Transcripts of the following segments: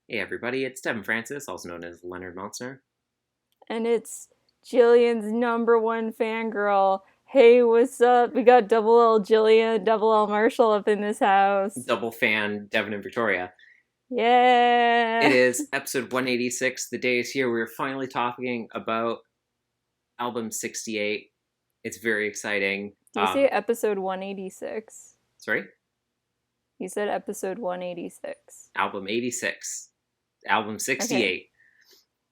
Hey everybody, it's Devin Francis, also known as Leonard Meltzner. And it's Jillian's number one fangirl. Hey, what's up? We got double L Jillian, double L Marshall up in this house. Double fan Devin and Victoria. It Yeah. is episode 186. The day is here. We're finally talking about album 68. It's very exciting. Do you say episode 186? Sorry? You said episode 186. Album 86. Album Okay. 68.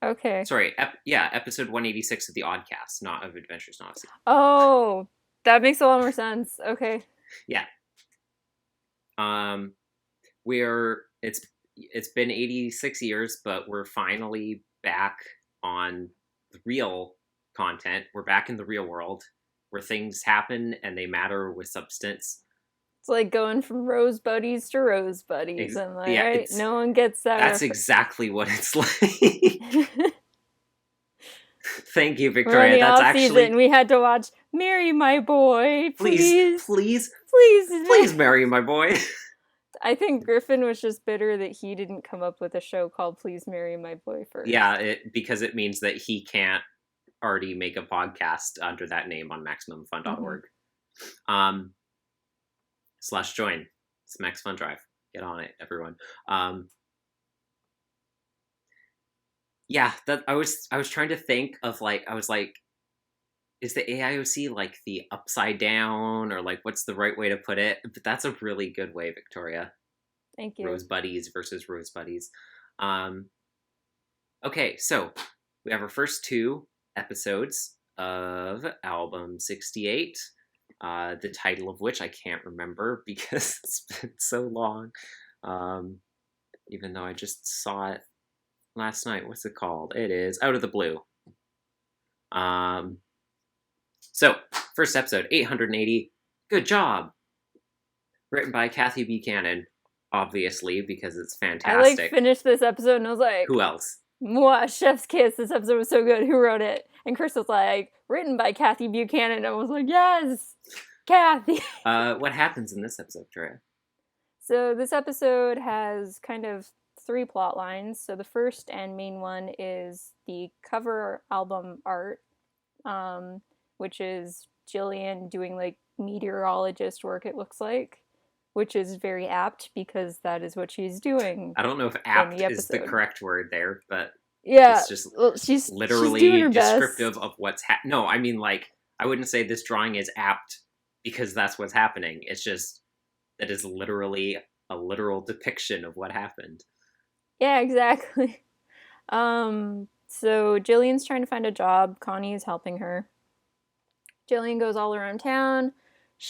Okay. Sorry, episode 186 of the Oddcast, not of Adventures in Odyssey. Oh, that makes a lot more sense. Okay. Yeah. Um, it's been 86 years, but we're finally back on the real content. We're back in the real world where things happen and they matter with substance. It's like going from rose buddies to rose buddies, and like, Yeah, right, no one gets that that's reference. exactly what it's like. Thank you, We're in Victoria. the That's off actually season. We had to watch "Marry My Boy," please, please, please, please please. marry my boy. I think Griffin was just bitter that he didn't come up with a show called "Please Marry My Boy" first. Yeah, because it means that he can't already make a podcast under that name on MaximumFun.org. Um, slash join. It's Max Fun Drive. Get on it, everyone. Yeah, that I was trying to think of is the AIOC like the upside down or like what's the right way to put it? But that's a really good way, Victoria. Thank you. Rose buddies versus rose buddies. Um, okay, so we have our first two episodes of album 68. The title of which I can't remember because it's been so long. Even though I just saw it last night. What's it called? It is Out of the Blue. So, first episode, 880. Good job. Written by Kathy Buchanan, obviously, because it's fantastic. Finished this episode and I was like, who else? Mwah, chef's kiss. This episode was so good. Who wrote it? And Chris was like, written by Kathy Buchanan. And I was like, yes, Kathy. What happens in this episode, Victoria? So this episode has kind of three plot lines. So the first and main one is the cover album art, which is Jillian doing like meteorologist work, it looks like, which is very apt because that is what she's doing. I don't know if apt is the correct word there, but yeah, it's just she's literally she's descriptive of what's no, I mean, like, I wouldn't say this drawing is apt because that's what's happening. It's just that is literally a literal depiction of what happened. Yeah, exactly. So Jillian's trying to find a job. Connie is helping her. Jillian goes all around town.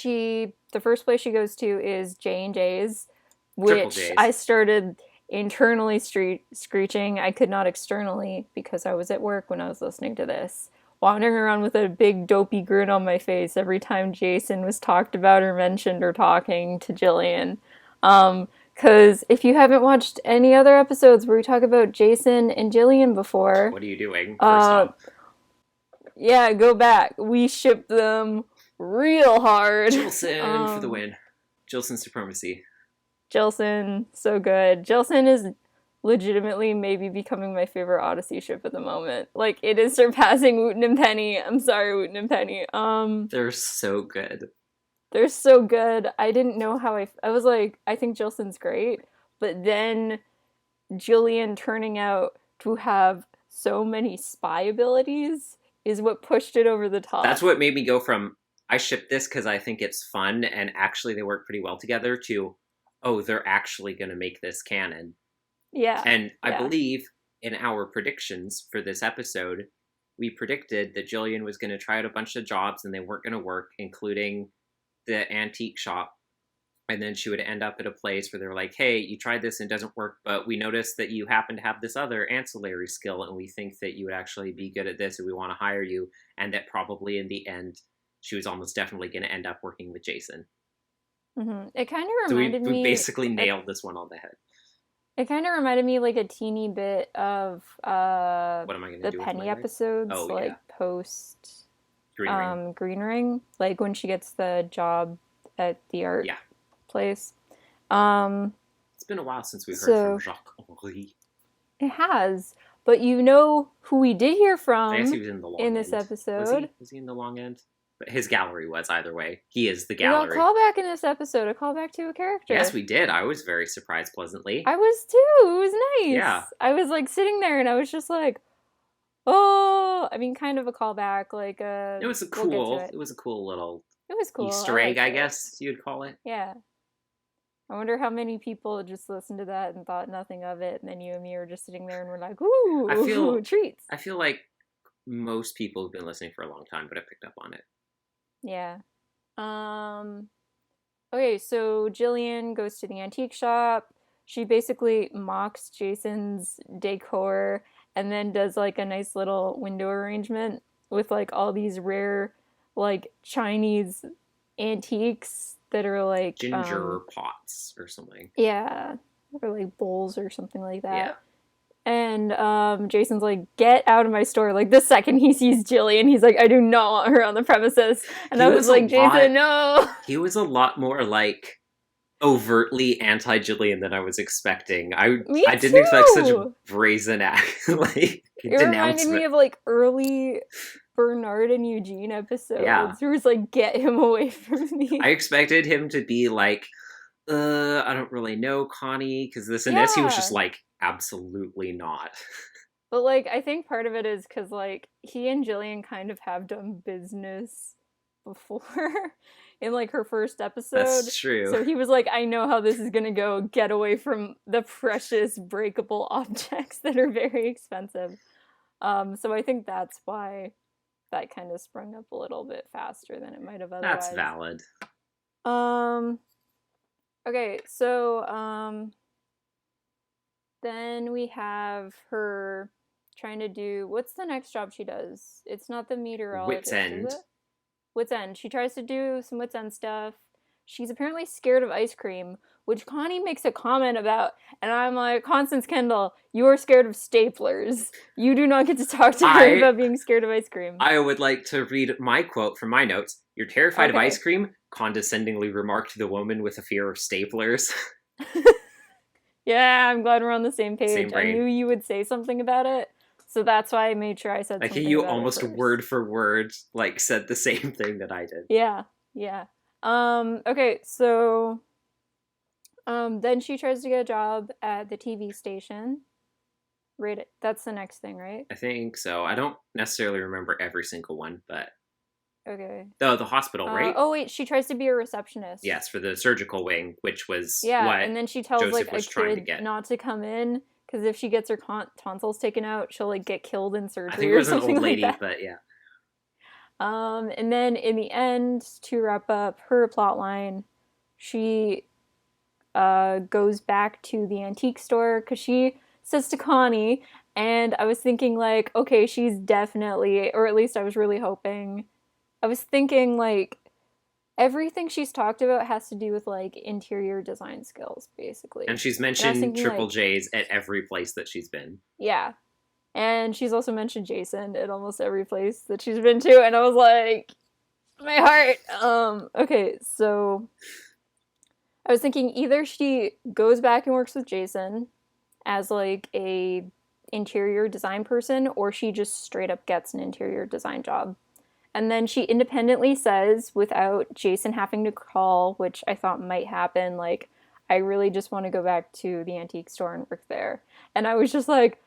The first place she goes to is J&J's, which J's. I started internally screeching. I could not externally because I was at work when I was listening to this. Wandering around with a big dopey grin on my face every time Jason was talked about or mentioned or talking to Jillian. Because if you haven't watched any other episodes where we talk about Jason and Jillian before... What are you doing, first off? Yeah, go back. We ship them real hard. Jilson for the win. Jilson supremacy. Jilson, so good. Jilson is legitimately maybe becoming my favorite Odyssey ship at the moment. Like, it is surpassing Wooten and Penny. I'm sorry, Wooten and Penny. They're so good. They're so good. I didn't know how I was like, I think Jilson's great. But then Jillian turning out to have so many spy abilities is what pushed it over the top. That's what made me go from, I ship this because I think it's fun and actually they work pretty well together, to, oh, they're actually going to make this canon. Yeah. And I believe in our predictions for this episode, we predicted that Jillian was going to try out a bunch of jobs and they weren't going to work, including the antique shop. And then she would end up at a place where they're like, hey, you tried this and it doesn't work, but we noticed that you happen to have this other ancillary skill and we think that you would actually be good at this and we want to hire you. And that probably in the end, she was almost definitely going to end up working with Jason. Mm-hmm. It kind of reminded me... We basically nailed this one on the head. It kind of reminded me like a teeny bit of what am I going to do the Penny episodes, post Green Ring, like when she gets the job at the art place. It's been a while since we've heard from Jacques Henri. It has. But you know who we did hear I guess from he was in the long in end. this episode? Was he in the long end? But his gallery was either way. He is the We got a gallery. callback in this episode, a callback to a character. Yes, we did. I was very surprised pleasantly. I was too. It was nice. Yeah. I was like sitting there and I was just like, oh, I mean, kind of a callback. Like, It was a we'll get cool. to it. It was a cool little It was cool. Easter egg, liked I it. guess you'd call it. Yeah. I wonder how many people just listened to that and thought nothing of it, and then you and me were just sitting there and we're like, ooh, treats. I feel like most people have been listening for a long time, but I picked up on it. Yeah. Okay, so Jillian goes to the antique shop. She basically mocks Jason's decor and then does like a nice little window arrangement with like all these rare like Chinese antiques that are like ginger pots or something. Yeah, or like bowls or something like that. Yeah. And Jason's like, get out of my store. Like, the second he sees Jillian, he's like, I do not want her on the premises. And I was like, Jason, no. He was a lot more like overtly anti-Jillian than I was expecting. I didn't expect such a brazen act. Like, it reminded me of like early Bernard and Eugene episodes. Yeah. Where it's like, get him away from me. I expected him to be like, I don't really know, Connie, because this and this. He was just like, absolutely not. But like, I think part of it is because like he and Jillian kind of have done business before in like her first episode. That's true. So he was like, I know how this is gonna go. Get away from the precious breakable objects that are very expensive. So I think that's why that kind of sprung up a little bit faster than it might have otherwise. That's valid. Okay, so then we have her trying to do, what's the next job she does? It's not the meteorologist, Wits End. is it? Wits End. She tries to do some Wits End stuff. She's apparently scared of ice cream, which Connie makes a comment about, and I'm like, Constance Kendall, you are scared of staplers. You do not get to talk to her about being scared of ice cream. I would like to read my quote from my notes. You're terrified of ice cream? Condescendingly remarked the woman with a fear of staplers. Yeah, I'm glad we're on the same page. I knew you would say something about it, so that's why I made sure I said something you about almost it word for word like said the same thing that I did. Yeah. Okay, so then she tries to get a job at the TV station. Right, that's the next thing, right? I think so. I don't necessarily remember every single one, but okay. The hospital, right? Oh wait, she tries to be a receptionist. Yes, for the surgical wing, which was what and then she tells Joseph like a kid not to come in because if she gets her tonsils taken out, she'll like get killed in surgery. I think it was or an old lady, like but yeah. And then in the end, to wrap up her plot line, she goes back to the antique store because she says to Connie, and I was thinking like, okay, she's definitely, or at least I was really hoping, I was thinking like everything she's talked about has to do with like interior design skills, basically. And she's mentioned Triple J's at every place that she's been. Yeah. And she's also mentioned Jason at almost every place that she's been to, and I was like, my heart. Okay, so I was thinking either she goes back and works with Jason as like a interior design person, or she just straight up gets an interior design job. And then she independently says, without Jason having to call, which I thought might happen, like, I really just want to go back to the antique store and work there. And I was just like,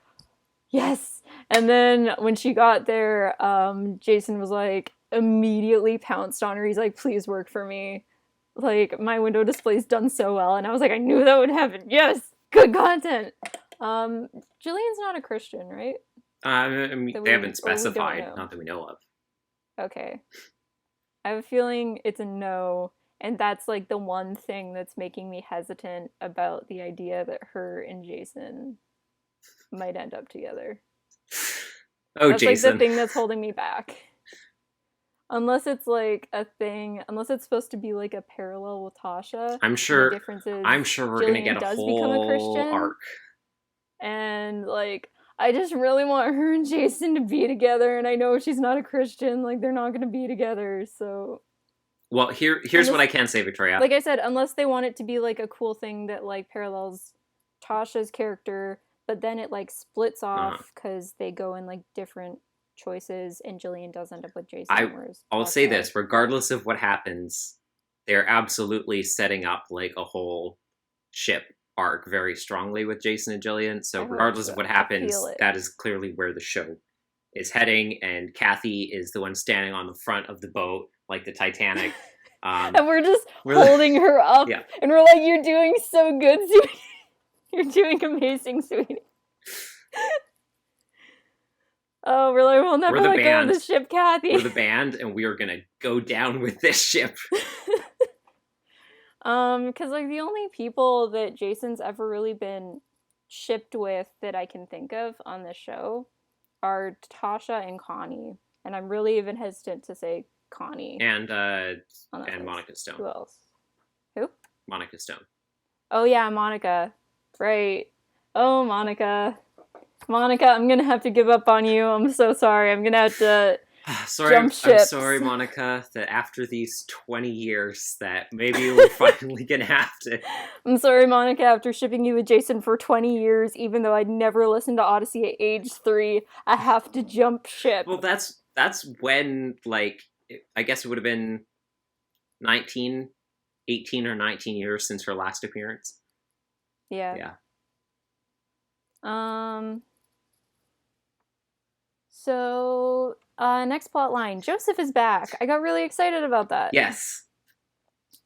yes. And then when she got there, Jason was like, immediately pounced on her. He's like, please work for me. Like, my window display's done so well. And I was like, I knew that would happen. Yes, good content. Jillian's not a Christian, right? I mean, they haven't specified, not that we know of. Okay. I have a feeling it's a no, and that's like the one thing that's making me hesitant about the idea that her and Jason might end up together. Oh, that's Jason. Like the thing that's holding me back. Unless it's like a thing, unless it's supposed to be like a parallel with Tasha. I'm sure. The difference is I'm sure we're gonna get a whole arc. And like, I just really want her and Jason to be together, and I know she's not a Christian, like, they're not going to be together, so... Well, here's what I can say, Victoria. Like I said, unless they want it to be, like, a cool thing that, like, parallels Tasha's character, but then it like splits off because they go in like different choices, and Jillian does end up with Jason. I'll say this, regardless of what happens, they're absolutely setting up like a whole ship arc very strongly with Jason and Jillian. So regardless of what happens, that is clearly where the show is heading. And Kathy is the one standing on the front of the boat, like the Titanic. And we're just holding her up. Yeah. And we're like, you're doing so good, sweetie. You're doing amazing, sweetie. Oh, we're like, we'll never let go of the ship, Kathy. We're the band, and we are going to go down with this ship. Because like the only people that Jason's ever really been shipped with that I can think of on this show are Tasha and Connie, and I'm really even hesitant to say Connie and Monica Stone. Who else? Who? Monica Stone. Oh yeah, Monica. Right. Oh, Monica, I'm gonna have to give up on you. I'm so sorry. I'm gonna have to. I'm sorry, Monica, that after these 20 years that maybe we're finally gonna have to. I'm sorry, Monica, after shipping you with Jason for 20 years, even though I'd never listened to Odyssey at age 3, I have to jump ship. Well, that's when, like, I guess it would have been 18 or 19 years since her last appearance. Yeah. Yeah. So, next plot line. Joseph is back. I got really excited about that. Yes.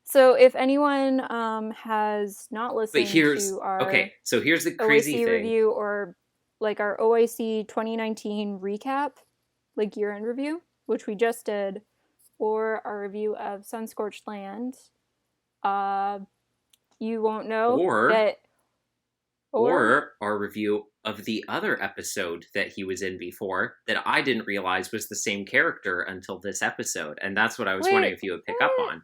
So, if anyone has not listened to our so here's the crazy OIC thing. review, or like our OIC 2019 recap, like year-end review, which we just did, or our review of Sunscorched Land, you won't know or our review of the other episode that he was in before that I didn't realize was the same character until this episode. And that's what I was wondering if you would pick up on.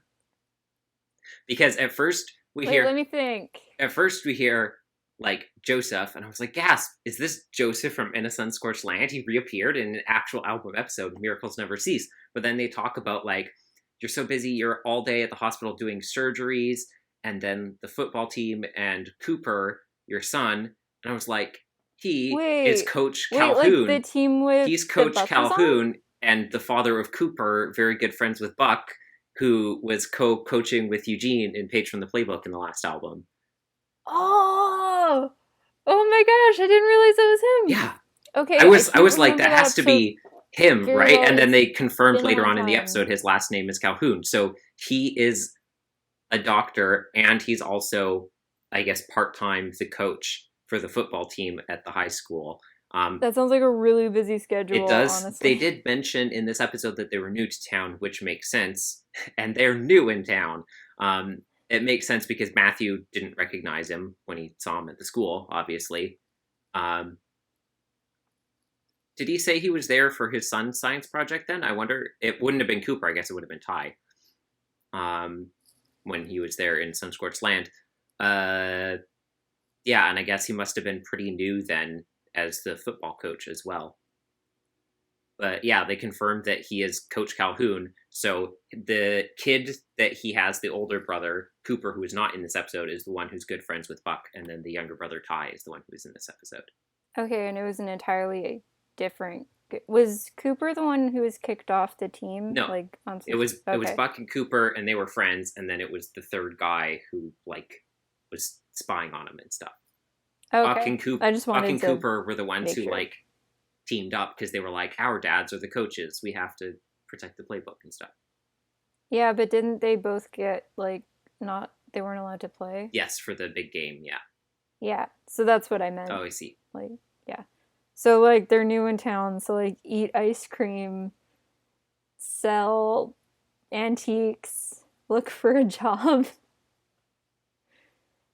Because at first we hear... let me think. At first we hear, like, Joseph, and I was like, gasp, is this Joseph from In a Sun-Scorched Land? He reappeared in an actual album episode, Miracles Never Cease. But then they talk about, like, you're so busy, you're all day at the hospital doing surgeries, and then the football team and Cooper, your son, and I was like, he is Coach Calhoun. Like the team with He's Coach Calhoun and the father of Cooper, very good friends with Buck, who was co-coaching with Eugene in Page from the Playbook in the last album. Oh my gosh, I didn't realize that was him. Yeah. Okay. I was like, that has to be him, right? And then they confirmed later on in the episode his last name is Calhoun. So he is a doctor, and he's also, I guess, part-time the coach for the football team at the high school. That sounds like a really busy schedule. It does. Honestly. They did mention in this episode that they were new to town, which makes sense. And they're new in town. It makes sense because Matthew didn't recognize him when he saw him at the school, obviously. Did he say he was there for his son's science project then? I wonder. It wouldn't have been Cooper. I guess it would have been Ty. When he was there in Sunscorched Land. Yeah, and I guess he must have been pretty new then as the football coach as well. But yeah, they confirmed that he is Coach Calhoun. So the kid that he has, the older brother, Cooper, who is not in this episode, is the one who's good friends with Buck. And then the younger brother, Ty, is the one who is in this episode. Okay, and it was an entirely different... Was Cooper the one who was kicked off the team? No, like it was Buck and Cooper, and they were friends. And then it was the third guy who was spying on him and stuff. Okay. Buck and Cooper were the ones who teamed up because they were like, our dads are the coaches. We have to protect the playbook and stuff. Yeah, but didn't they both get they weren't allowed to play? Yes, for the big game, yeah. Yeah, so that's what I meant. Oh, I see. Yeah. So they're new in town, so eat ice cream, sell antiques, look for a job.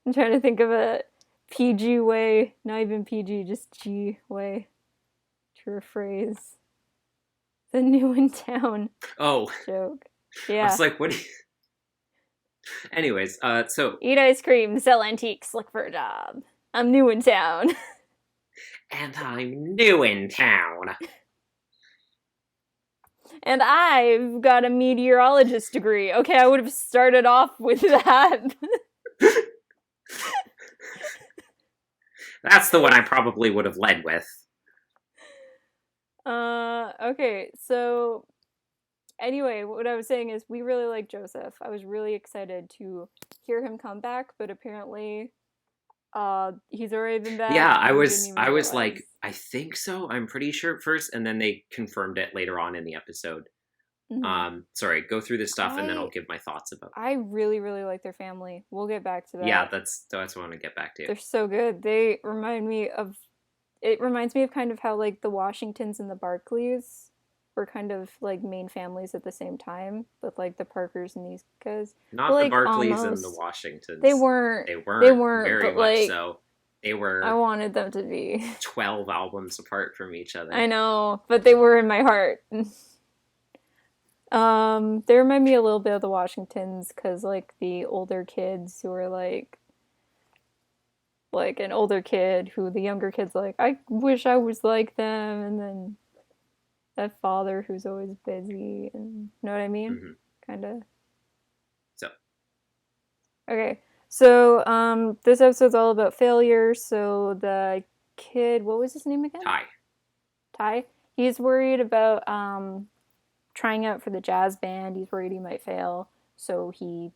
I'm trying to think of a PG way, not even PG, just G way to rephrase the new in town joke. Yeah. I was like, what? Anyways, so eat ice cream, sell antiques, look for a job. I'm new in town. And I'm new in town. And I've got a meteorologist degree. Okay, I would have started off with that. That's the one I probably would have led with. Okay, so anyway, what I was saying is we really like Joseph. I was really excited to hear him come back, but apparently he's already been Yeah, back and we didn't even I was realize. like, I think so. I'm pretty sure at first, and then they confirmed it later on in the episode. Mm-hmm. Sorry, go through this stuff and then I'll I give my thoughts about. I really really like their family. We'll get back to Yeah, that. that's what I want to get back to. They're so good. They remind me of it reminds me of kind of how like the Washingtons and the Barclays were kind of like main families at the same time, with like the Parkers and these guys. But Not the like Barclays and the almost Washingtons. they weren't They they weren't weren't, very but much like so. They I were wanted them to be. 12 albums apart from each other. I know, but they were in my heart. They remind me a little bit of the Washingtons because like the older kids who are like an older kid who the younger kid's like, I wish I was like them, and then that father who's always busy, and you know what I mean? Mm-hmm. Kind of. So, Okay, so this episode's all about failure. So the kid, what was his name again? Ty. Ty. He's worried about trying out for the jazz band. He's worried he might fail, so he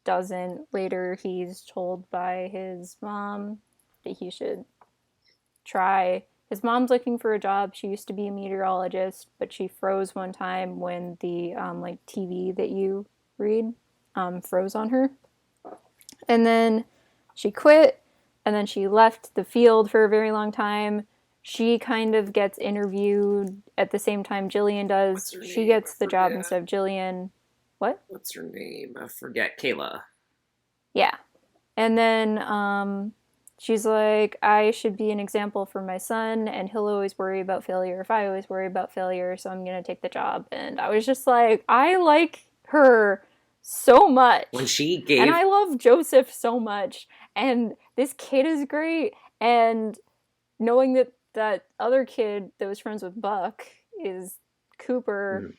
doesn't. Later, he's told by his mom that he should try. His mom's looking for a job. She used to be a meteorologist, but she froze one time when the like TV that you read froze on her. And then she quit, and then she left the field for a very long time. She kind of gets interviewed at the same time Jillian does. She gets the job instead of Jillian. What? What's her name? I forget. Kayla. Yeah. And then she's like, I should be an example for my son, and he'll always worry about failure if I always worry about failure, so I'm going to take the job. And I was just like, I like her so much. When she gave... And I love Joseph so much. And this kid is great. And knowing that that other kid that was friends with Buck is Cooper,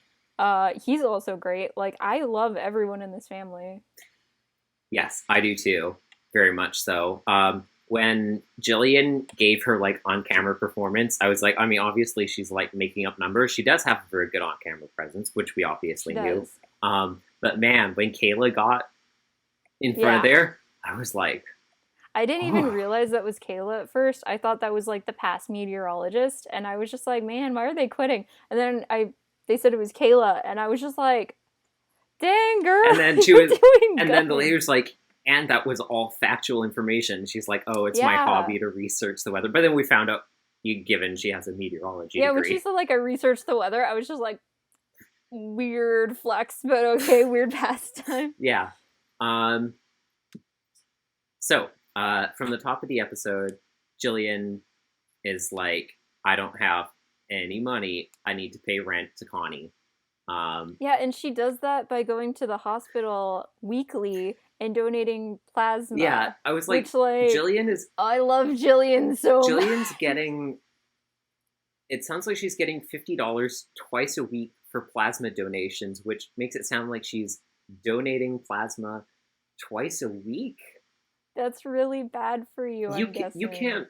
he's also great. Like, I love everyone in this family. Yes, I do too. Very much so. When Jillian gave her like on-camera performance, I was like, I mean, obviously she's like making up numbers. She does have a very good on-camera presence, which we obviously knew. But man, when Kayla got in front of there, I was like, I didn't even realize that was Kayla at first. I thought that was like the past meteorologist, and I was just like, man, why are they quitting? And then they said it was Kayla, and I was just like, dang girl. And then she was, and then the lady was like, and that was all factual information. She's like, oh, it's my hobby to research the weather. But then we found out, given she has a meteorology degree. When she said like I researched the weather, I was just like, weird flex, but okay, weird pastime. Yeah. So, from the top of the episode, Jillian is like, I don't have any money. I need to pay rent to Connie. And she does that by going to the hospital weekly and donating plasma. Yeah, I was like, Jillian is... I love Jillian so much. Jillian's getting... It sounds like she's getting $50 twice a week for plasma donations, which makes it sound like she's donating plasma twice a week. That's really bad for you, I'm guessing. You can't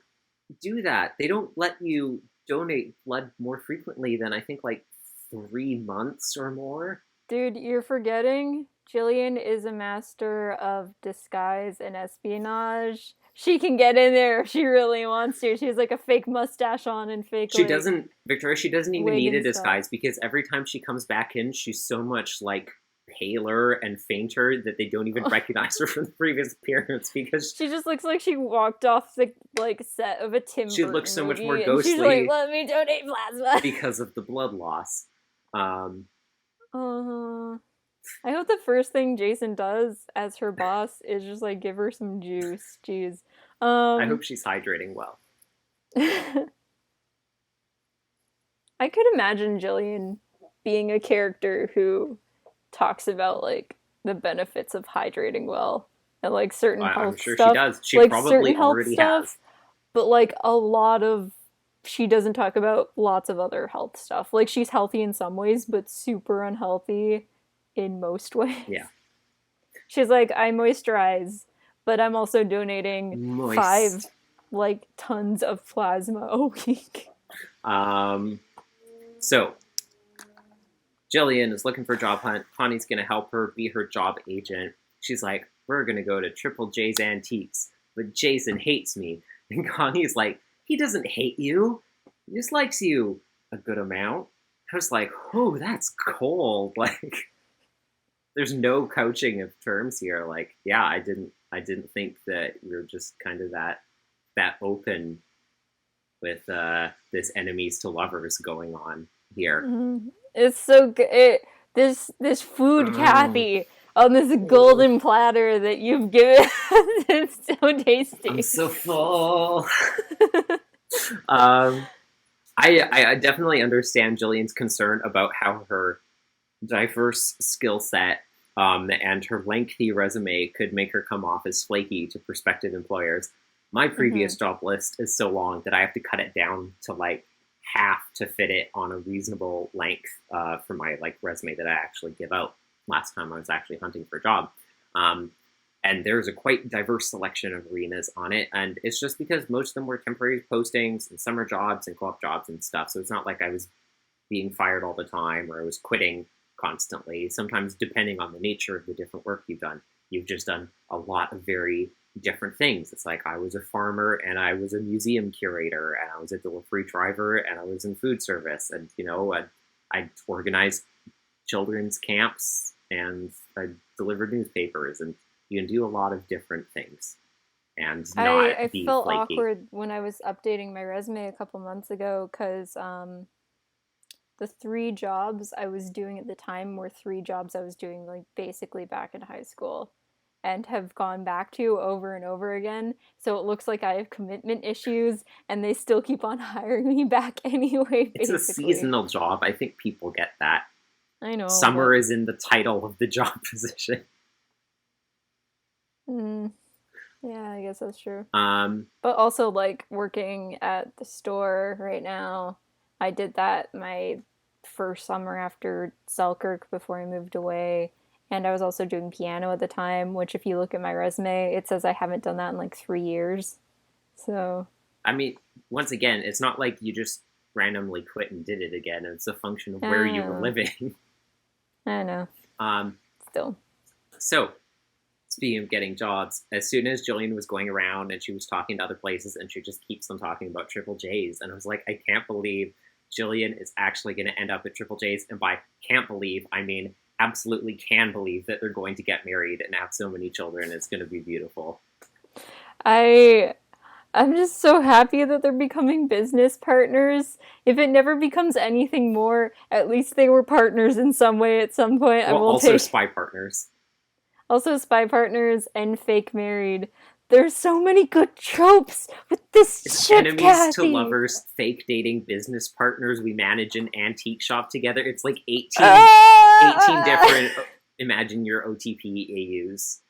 do that. They don't let you donate blood more frequently than, I think, like 3 months or more. Dude, you're forgetting Jillian is a master of disguise and espionage. She can get in there if she really wants to. She has like a fake mustache on and fake. She doesn't even need a disguise, because every time she comes back in, she's so much like paler and fainter that they don't even recognize her from the previous appearance, because she just looks like she walked off the like set of a Tim Burton looks so much more movie, ghostly. She's like, let me donate plasma because of the blood loss. I hope the first thing Jason does as her boss is just like give her some juice. Jeez. I hope she's hydrating well. I could imagine Jillian being a character who talks about like the benefits of hydrating well and like certain health stuff. I'm sure she does. She like, probably already has. But like a lot of she doesn't talk about lots of other health stuff. Like she's healthy in some ways, but super unhealthy in most ways. Yeah. She's like, I moisturize, but I'm also donating like tons of plasma a week. So Jillian is looking for a job hunt. Connie's going to help her be her job agent. She's like, we're going to go to Triple J's Antiques, but Jason hates me. And Connie's like, he doesn't hate you. He just likes you a good amount. I was like, oh, that's cold. Like, there's no coaching of terms here. Like, yeah, I didn't think that we were just kind of that open with this enemies to lovers going on here. Mm-hmm. It's so good. This food, Kathy, on this golden platter that you've given. It's so tasty. I'm so full. I definitely understand Jillian's concern about how her diverse skill set and her lengthy resume could make her come off as flaky to prospective employers. My previous job list is so long that I have to cut it down to like half to fit it on a reasonable length for my like resume that I actually give out last time I was actually hunting for a job. And there's a quite diverse selection of arenas on it. And it's just because most of them were temporary postings and summer jobs and co-op jobs and stuff. So it's not like I was being fired all the time or I was quitting constantly. Sometimes depending on the nature of the different work you've just done a lot of very different things. It's like I was a farmer and I was a museum curator and I was a delivery driver and I was in food service and, you know, I organized children's camps and I delivered newspapers, and you can do a lot of different things and not I be felt flaky. awkward when I was updating my resume a couple months ago because the 3 jobs I was doing at the time were 3 jobs I was doing like basically back in high school and have gone back to over and over again. So it looks like I have commitment issues and they still keep on hiring me back anyway, It's a seasonal job. I think people get that. I know. Summer is in the title of the job position. Yeah, I guess that's true. But also, like, working at the store right now, I did that my first summer after Selkirk before I moved away. And I was also doing piano at the time, which, if you look at my resume, it says I haven't done that in like 3 years. So. I mean, once again, it's not like you just randomly quit and did it again. It's a function of where you were living. I know. Still. So, speaking of getting jobs, as soon as Jillian was going around and she was talking to other places and she just keeps on talking about Triple J's, and I was like, I can't believe Jillian is actually going to end up at Triple J's, and by can't believe, I mean absolutely can believe that they're going to get married and have so many children. It's going to be beautiful. I'm just so happy that they're becoming business partners. If it never becomes anything more, at least they were partners in some way at some point. Well, also spy partners. Also spy partners and fake married. There's so many good tropes with this it's shit, enemies Kathy. to lovers, fake dating, business partners. We manage an antique shop together. It's like 18 different imagine your OTP AUs.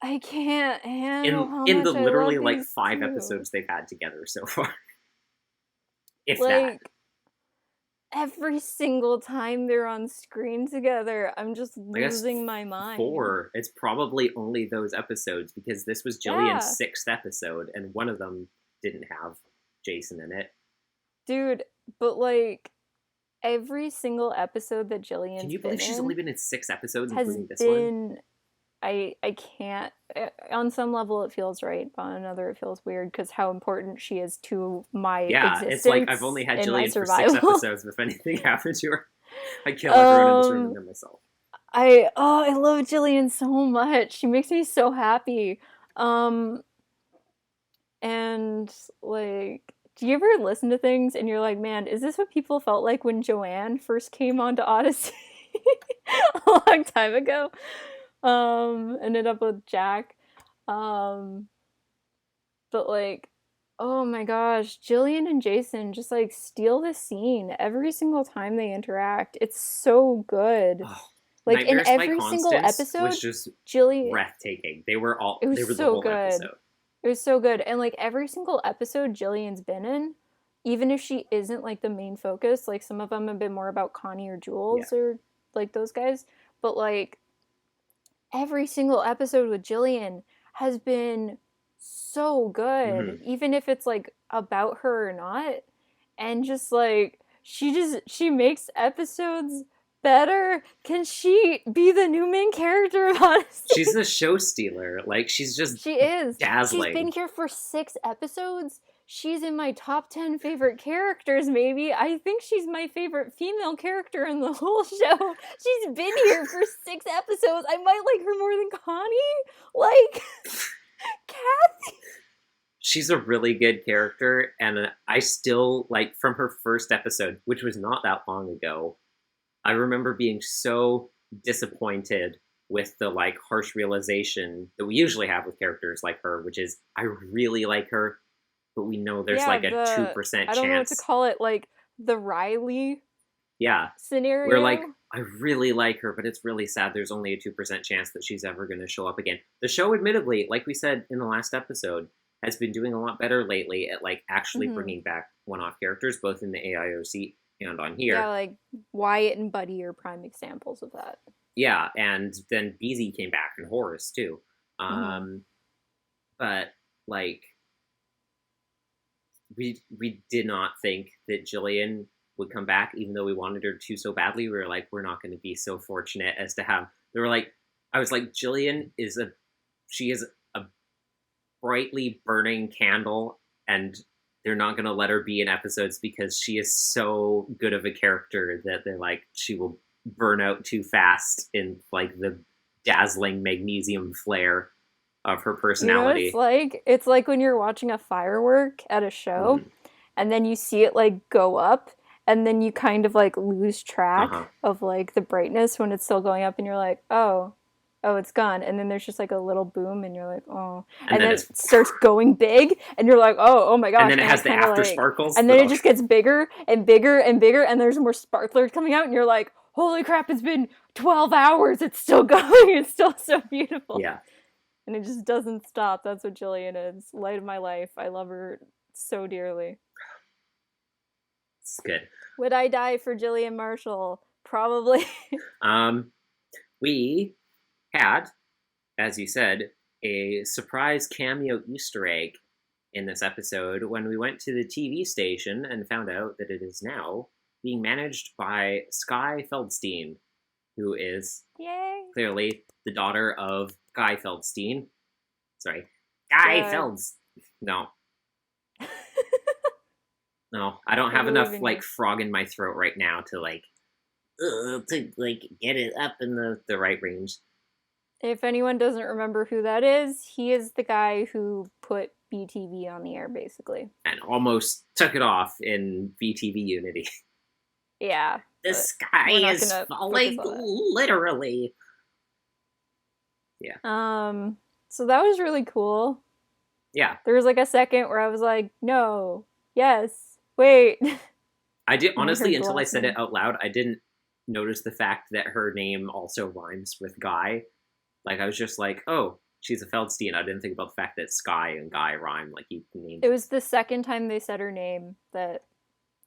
I can't handle in the literally like 5 episodes they've had together so far. If like, that. Every single time they're on screen together, I'm just losing my mind. 4. It's probably only those episodes because this was Jillian's 6th episode and one of them didn't have Jason in it. Dude, but like every single episode that Jillian's Can you believe she's only been in 6 episodes including this one? I can't. On some level, it feels right, but on another, it feels weird because how important she is to my existence. It's like I've only had Jillian for 6 episodes. If anything happened to her, I kill everyone in this room and then myself. I love Jillian so much. She makes me so happy. And like, do you ever listen to things and you're like, man, is this what people felt like when Joanne first came onto Odyssey a long time ago? Ended up with Jack. But like, oh my gosh, Jillian and Jason just like steal the scene every single time they interact. It's so good. Like in every single episode, was just Jillian breathtaking. They were so the whole good. Episode. It was so good. And like every single episode Jillian's been in, even if she isn't like the main focus, like some of them have been more about Connie or Jules or like those guys, but like every single episode with Jillian has been so good, Mm-hmm. even if it's like about her or not. And just like she makes episodes better. Can she be the new main character of She's Odyssey? a show stealer. Like, she's just She is. She's been dazzling. here for 6 episodes. She's in my top 10 favorite characters, maybe. I think she's my favorite female character in the whole show. She's been here for 6 episodes. I might like her more than Connie. Like, Kathy. She's a really good character, and I still, like, from her first episode, which was not that long ago, I remember being so disappointed with the, like, harsh realization that we usually have with characters like her, which is, I really like her, but we know there's, Yeah, like, a 2% I don't know what to chance. call it, like the Riley Yeah. We're like, scenario. I really like her, but it's really sad there's only a 2% chance that she's ever going to show up again. The show, admittedly, like we said in the last episode, has been doing a lot better lately at, like, actually Mm-hmm. bringing back one-off characters, both in the AIOC and on Yeah, here. like Wyatt and Buddy are prime examples of that. Yeah, and then Beezy came back, and Horace, too. Mm-hmm. But, like, we did not think that Jillian would come back, even though we wanted her to so badly. We were like, we're not going to be so fortunate as to have. They were like, I was like, Jillian she is a brightly burning candle, and they're not going to let her be in episodes because she is so good of a character that they're like, she will burn out too fast in, like, the dazzling magnesium flare of her You know what personality. it's like? It's like when you're watching a firework at a show Mm. and then you see it like go up and then you kind of like lose track Uh-huh. of like the brightness when it's still going up and you're like, oh, it's gone. And then there's just like a little boom and you're like, oh. And And then then it's it starts going big and you're like, oh my and gosh. then it And has the kind of after like, sparkles. and then it just gets bigger and bigger and bigger and there's more sparklers coming out and you're like, holy crap, it's been 12 hours. It's still going. It's still so beautiful. Yeah. And it just doesn't stop. That's what Jillian is. Light of my life. I love her so dearly. It's good. Would I die for Jillian Marshall? Probably. We had, as you said, a surprise cameo Easter egg in this episode when we went to the TV station and found out that it is now being managed by Skye Feldstein, who is Yay. clearly the daughter of Guy Feldstein. Sorry. Guy Felds. No. No, I don't have enough, like, frog in my throat right now to, like, get it up in the right range. If anyone doesn't remember who that is, he is the guy who put BTV on the air, basically. And almost took it off in BTV Unity. Yeah. The sky is falling, literally. Yeah. So that was really cool. Yeah. There was, like, a second where I was like, no, yes, wait. I did, honestly, until I said it out loud, I didn't notice the fact that her name also rhymes with Guy. Like, I was just like, oh, she's a Feldstein. I didn't think about the fact that Skye and Guy rhyme. Like, you named it was the second time they said her name that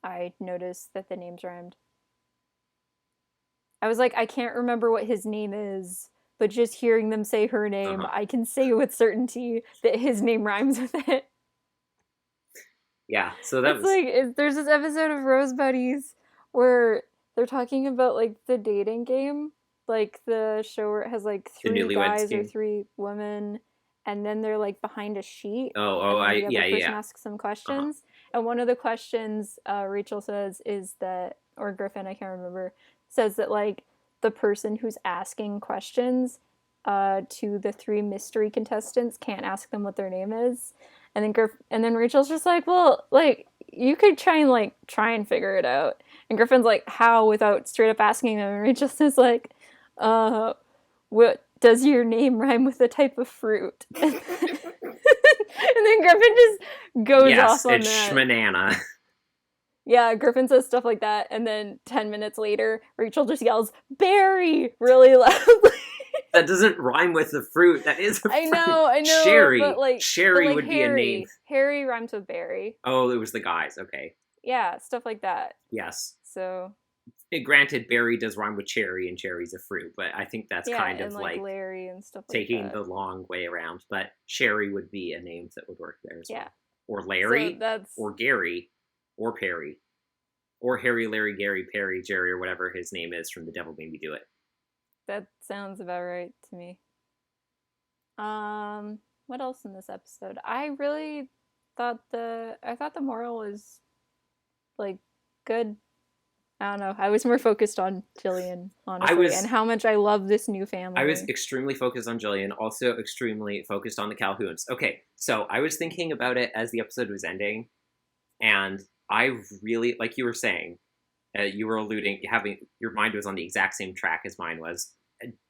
I noticed that the names rhymed. I was like, I can't remember what his name is, but just hearing them say her name, I can say with certainty that his name rhymes with it. Yeah, so that was like, there's this episode of Rose Buddies where they're talking about, like, the dating game, like the show where it has like 3 guys or 3 women, and then they're like behind a sheet. The other person asks some questions, and one of the questions Rachel says is that, or Griffin, I can't remember, says that, like, the person who's asking questions to the 3 mystery contestants can't ask them what their name is. And then Rachel's just like, well, like, you could try and figure it out. And Griffin's like, how, without straight up asking them? And Rachel's just like, what does your name rhyme with a type of fruit? And then Griffin just goes off on that. Yes, it's Schmanana. Yeah, Griffin says stuff like that, and then 10 minutes later, Rachel just yells, berry, really loudly. That doesn't rhyme with the fruit. That is a fruit. I know. Sherry. But like, Sherry would Harry, be a name. Harry rhymes with berry. Oh, it was the guys. Okay. Yeah, stuff like that. Yes. So. Granted, berry does rhyme with cherry, and cherry's a fruit, but I think that's Yeah, kind of and like like Larry and stuff like taking that. the long way around. But Sherry would be a name that would work there as Yeah. well. Or So Larry, that's or Gary, or Perry, or Harry, Larry, Gary, Perry, Jerry, or whatever his name is from The Devil Made Me Do It. that sounds about right to me. What else in this episode? I really thought the moral was like good. I don't know. I was more focused on Jillian, I honestly, and was how much I love this new I was family. extremely focused on Jillian, also extremely focused on the Calhouns. Okay, so I was thinking about it as the episode was ending, and I really, like you were saying, you were alluding, having your mind was on the exact same track as mine was.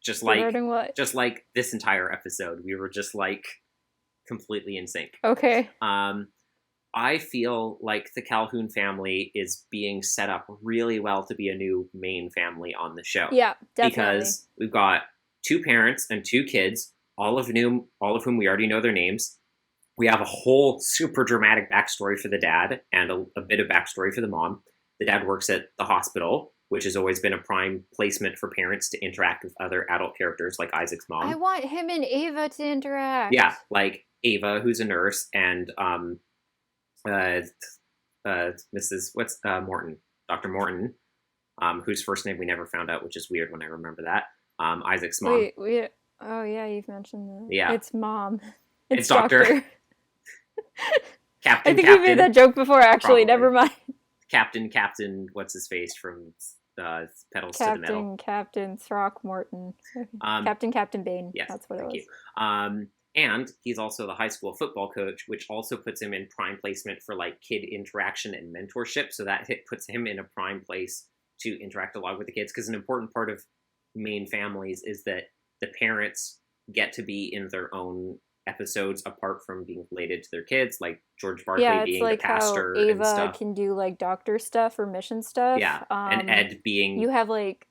Just like, Regarding what? just like this entire episode, we were just like completely in sync. Okay. I feel like the Calhoun family is being set up really well to be a new main family on the show. Yeah, definitely. Because we've got two parents and two kids, all of whom we already know their names. We have a whole super dramatic backstory for the dad and a bit of backstory for the mom. The dad works at the hospital, which has always been a prime placement for parents to interact with other adult characters like Isaac's mom. I want him and Ava to interact. Yeah, like Ava, who's a nurse, and Mrs. Morton, Dr. Morton, whose first name we never found out, which is weird when I remember that. Isaac's mom. Oh yeah, you've mentioned that. Yeah, it's mom. It's Doctor. I think you made that joke before. Actually, probably. Never mind. Captain, what's his face from Pedals to the Metal? Captain Throckmorton. Captain Bane. Yes, that's what it was. You. And he's also the high school football coach, which also puts him in prime placement for like kid interaction and mentorship. So that puts him in a prime place to interact a lot with the kids. Because an important part of main families is that the parents get to be in their own episodes apart from being related to their kids, like George Barkley being like the pastor how Ava and stuff. Can do like doctor stuff or mission stuff. Yeah, and Ed being you have like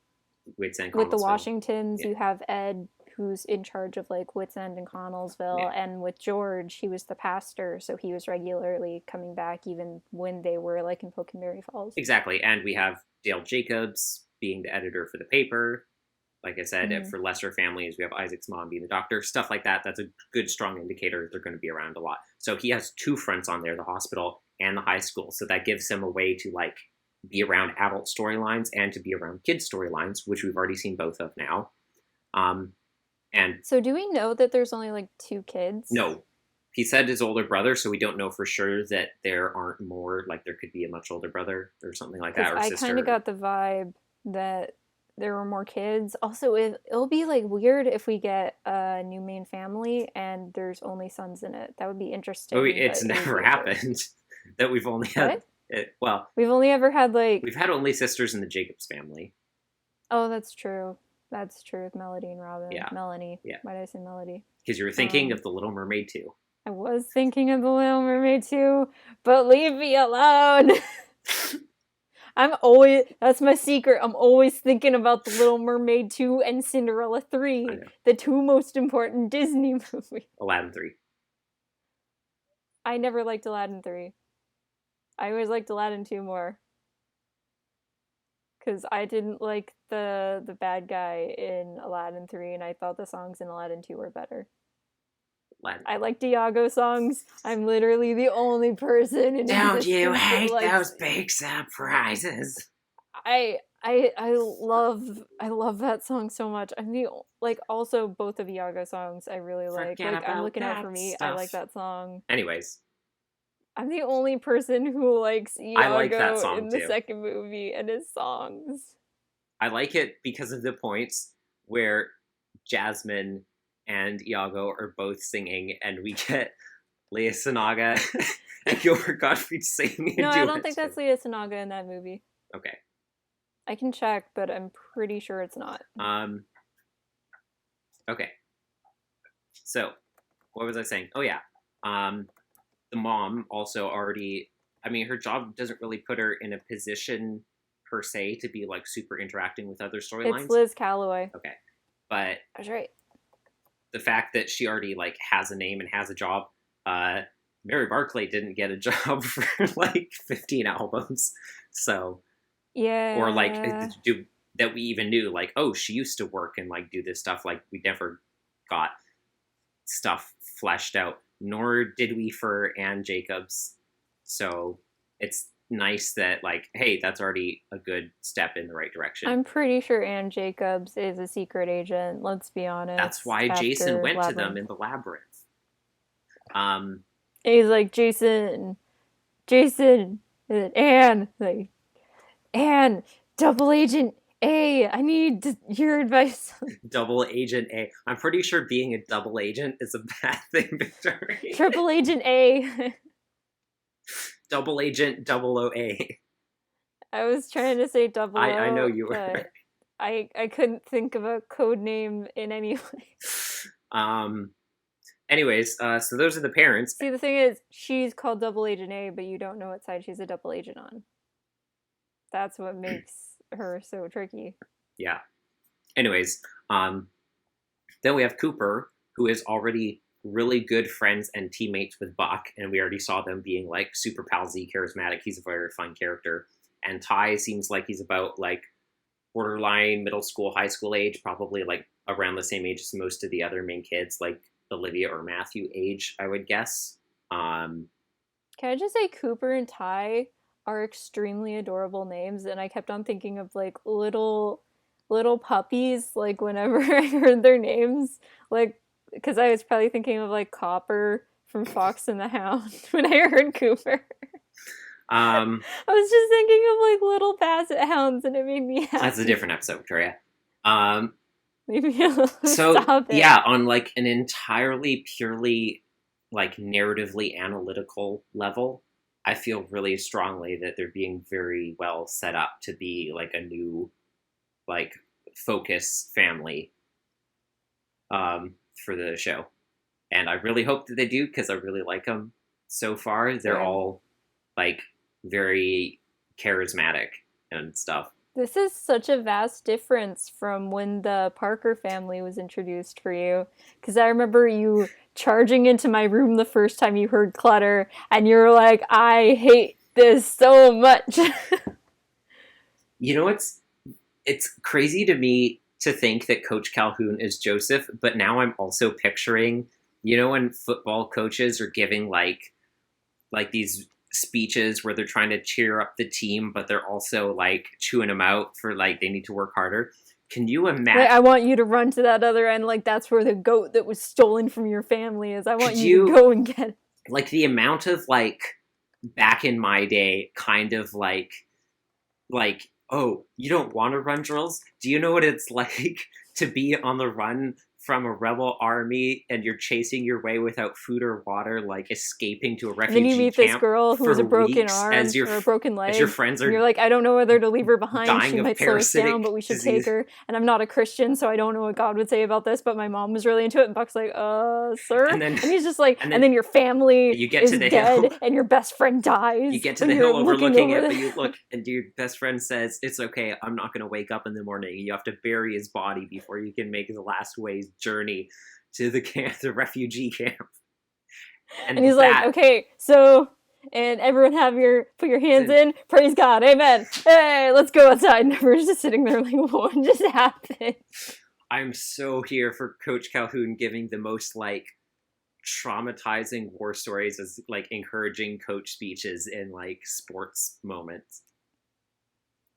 with the Washingtons, yeah. You have Ed who's in charge of like Wits End and Connellsville, yeah. And with George, he was the pastor, so he was regularly coming back even when they were like in Pokenberry Falls. Exactly, and we have Dale Jacobs being the editor for the paper. Like I said, for lesser families, we have Isaac's mom being the doctor, stuff like that. That's a good, strong indicator they're going to be around a lot. So he has two fronts on there, the hospital and the high school. So that gives him a way to like be around adult storylines and to be around kid storylines, which we've already seen both of now. And so do we know that there's only like two kids? No. He said his older brother, so we don't know for sure that there aren't more, like there could be a much older brother or something like that, or I sister. kind of got the vibe that there were more kids. Also, it'll be like weird if we get a new main family and there's only sons in it. That would be interesting. Oh, it's never happened that we've only had. We've only ever had like we've had only sisters in the Jacobs family. Oh, that's true. That's true with Melody and Robin. Yeah. Melanie. Yeah. Why did I say Melody? Because you were thinking of The Little Mermaid 2. I was thinking of The Little Mermaid 2, but leave me alone. That's my secret. I'm always thinking about The Little Mermaid 2 and Cinderella 3, the two most important Disney movies. Aladdin 3. I never liked Aladdin 3. I always liked Aladdin 2 more. Because I didn't like the bad guy in Aladdin 3, and I thought the songs in Aladdin 2 were better. Aladdin. I like Iago songs. I'm literally the only person in Don't you hate those big surprises? I love that song so much. I'm the also both of Iago songs I really like. I'm Looking Out for Me. I like that song. Anyways. I'm the only person who likes Iago in the too. second movie and his songs. I like it because of the points where Jasmine and Iago are both singing, and we get Leah Sanaga and Gilbert Gottfried singing. No, I don't think that's Leah Sanaga in that movie. Okay. I can check, but I'm pretty sure it's not. Okay. So, what was I saying? Oh, yeah. The mom also already, her job doesn't really put her in a position per se to be like super interacting with other storylines. It's Liz Calloway. Okay. But that's right. The fact that she already like has a name and has a job, Mary Barclay didn't get a job for like 15 albums. So or like Yeah. do that we even knew, like, oh, she used to work and like do this stuff. Like we never got stuff fleshed out, nor did we for Anne Jacobs. So it's nice that, like, hey, that's already a good step in the right direction. I'm pretty sure Anne Jacobs is a secret agent, let's be That's honest, why Jason after went to them Labyrinth. in the labyrinth. Um, And he's like, Jason, and Anne, like, Anne, double agent A, I need your advice. Double Agent A. I'm pretty sure being a double agent is a bad thing, Victoria. Triple agent A. Double Agent Double OA. I was trying to say double I know O, you were. but I couldn't think of a code name in any way. Um. Anyways, so those are the parents. See, the thing is, she's called double agent A, but you don't know what side she's a double agent on. That's what makes her so tricky. Yeah. Anyways, then we have Cooper, who is already really good friends and teammates with Buck, and we already saw them being like super palsy, charismatic. He's a very fun character. And Ty seems like he's about like borderline middle school, high school age, probably like around the same age as most of the other main kids, like Olivia or Matthew age, I would guess. Um, Can I just say Cooper and Ty are extremely adorable names, and I kept on thinking of like little puppies, like whenever I heard their names, like because I was probably thinking of like Copper from Fox and the Hound when I heard Cooper. um, I was just thinking of like little basset hounds, and it made me happy. that's a different episode, Victoria. Leave me alone. So Stop it. yeah, on like an entirely purely like narratively analytical level, I feel really strongly that they're being very well set up to be like a new like focus family for the show, and I really hope that they do because I really like them so far. They're Right. all like very charismatic and stuff. This is such a vast difference from when the Parker family was introduced for you. Because I remember you charging into my room the first time you heard Clutter, and you were like, I hate this so much. You know, it's crazy to me to think that Coach Calhoun is Joseph, but now I'm also picturing, you know, when football coaches are giving like these speeches where they're trying to cheer up the team, but they're also like chewing them out for like they need to work harder. Can you imagine? Wait, I want you to run to that other end, like that's where the goat that was stolen from your family is. I want you to go and get it. Like the amount of like back in my day kind of like oh, you don't want to run drills? Do you know what it's like to be on the run from a rebel army and you're chasing your way without food or water, like escaping to a refugee And then you meet camp this girl who has a broken arm as or a broken leg. as your friends are and you're like, I don't know whether to leave her behind. dying She of might slow us parasitic down, but we should disease. take her. And I'm not a Christian, so I don't know what God would say about this. But my mom was really into it. And Buck's like, sir. And he's just like, and then your family you get is to the dead, hill. and your best friend dies. You get to the hill overlooking it, but you look, and your best friend says, "It's okay. I'm not going to wake up in the morning." You have to bury his body before you can make the last way's journey to the camp, the refugee camp. And he's like, okay, so, and everyone put your hands in, praise God, amen. Hey, let's go outside. And everyone's just sitting there like, what just happened? I'm so here for Coach Calhoun giving the most like traumatizing war stories as like encouraging coach speeches in like sports moments.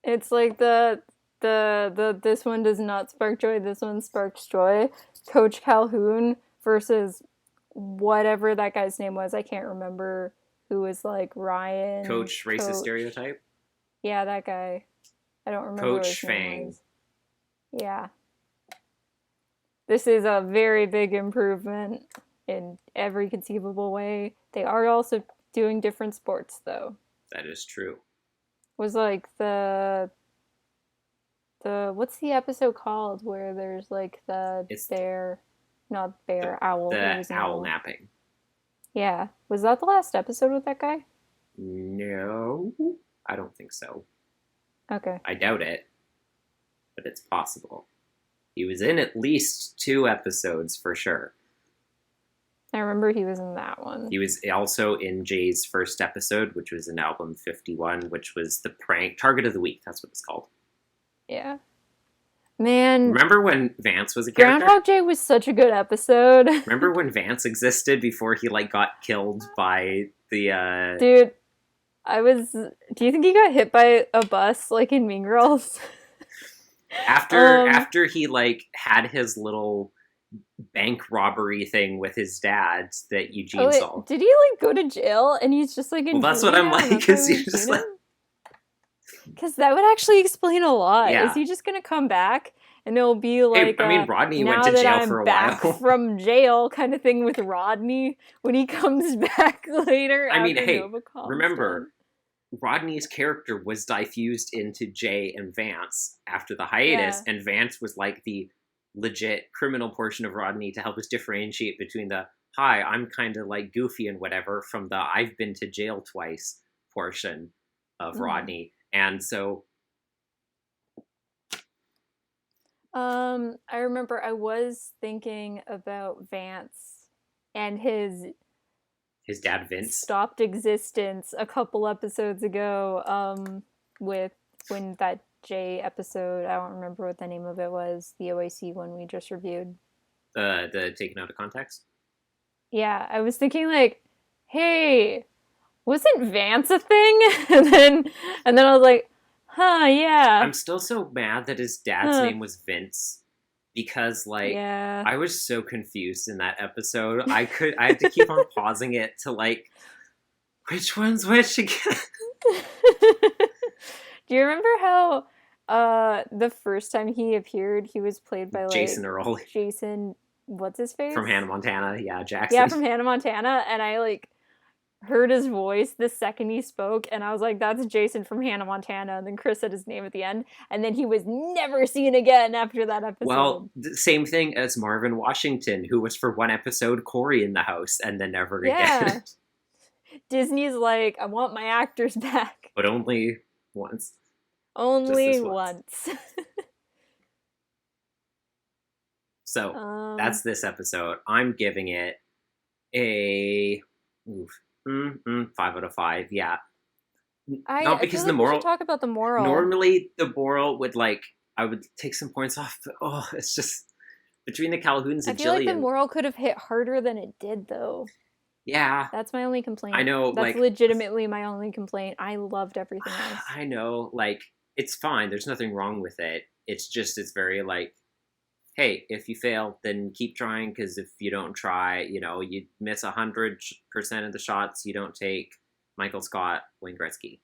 It's like the this one does not spark joy, this one sparks joy. Coach Calhoun versus whatever that guy's name was. I can't remember who was like Ryan. Coach racist stereotype? Yeah, that guy. I don't remember Coach what his Fang. name was. Yeah. This is a very big improvement in every conceivable way. They are also doing different sports though. That is true. Was like the what's the episode called where there's like owl. The owl napping. Yeah. Was that the last episode with that guy? No, I don't think so. Okay. I doubt it, but it's possible. He was in at least 2 episodes for sure. I remember he was in that one. He was also in Jay's first episode, which was in album 51, which was the prank Target of the Week. That's what it's called. Yeah. Man. Remember when Vance was a character? Groundhog Day was such a good episode. Remember when Vance existed before he got killed by the Dude, do you think he got hit by a bus in Mean Girls? After he had his little bank robbery thing with his dad that Eugene saw. Did he go to jail and he's just in that's what I'm because you just because that would actually explain a lot. Yeah. Is he just gonna come back and it'll be Rodney went to jail for a while. From jail kind of thing with Rodney when he comes back later. Remember, Rodney's character was diffused into Jay and Vance after the hiatus, and Vance was the legit criminal portion of Rodney to help us differentiate between the, hi, I'm kind of goofy and whatever, from the I've been to jail twice portion of Rodney. And so I remember I was thinking about Vance and his dad Vince stopped existence a couple episodes ago with when that Jay episode, I don't remember what the name of it was, the OAC one we just reviewed. The Taken Out of Context? Yeah, I was thinking hey, wasn't Vance a thing? and then I was like, huh, yeah. I'm still so mad that his dad's name was Vince because I was so confused in that episode. I had to keep on pausing it to which one's which again? Do you remember how the first time he appeared, he was played by Jason Earle. Jason, what's his face? From Hannah Montana, yeah, Jackson. Yeah, from Hannah Montana, and I heard his voice the second he spoke, and I was like, that's Jason from Hannah Montana, and then Chris said his name at the end, and then he was never seen again after that episode. Well, the same thing as Marvin Washington, who was for one episode Corey in the house, and then never again. Disney's I want my actors back. But only once. Only once. So, that's this episode. I'm giving it a 5 out of 5, yeah. Not because of the moral. We should talk about the moral. Normally, the moral would I would take some points off, but it's just between the Calhouns and Jillian. I feel the moral could have hit harder than it did, though. Yeah. That's my only complaint. I know, that's legitimately my only complaint. I loved everything else. I know, it's fine. There's nothing wrong with it. It's just, it's very hey, if you fail, then keep trying, because if you don't try, you miss 100% of the shots you don't take. Michael Scott, Wayne Gretzky.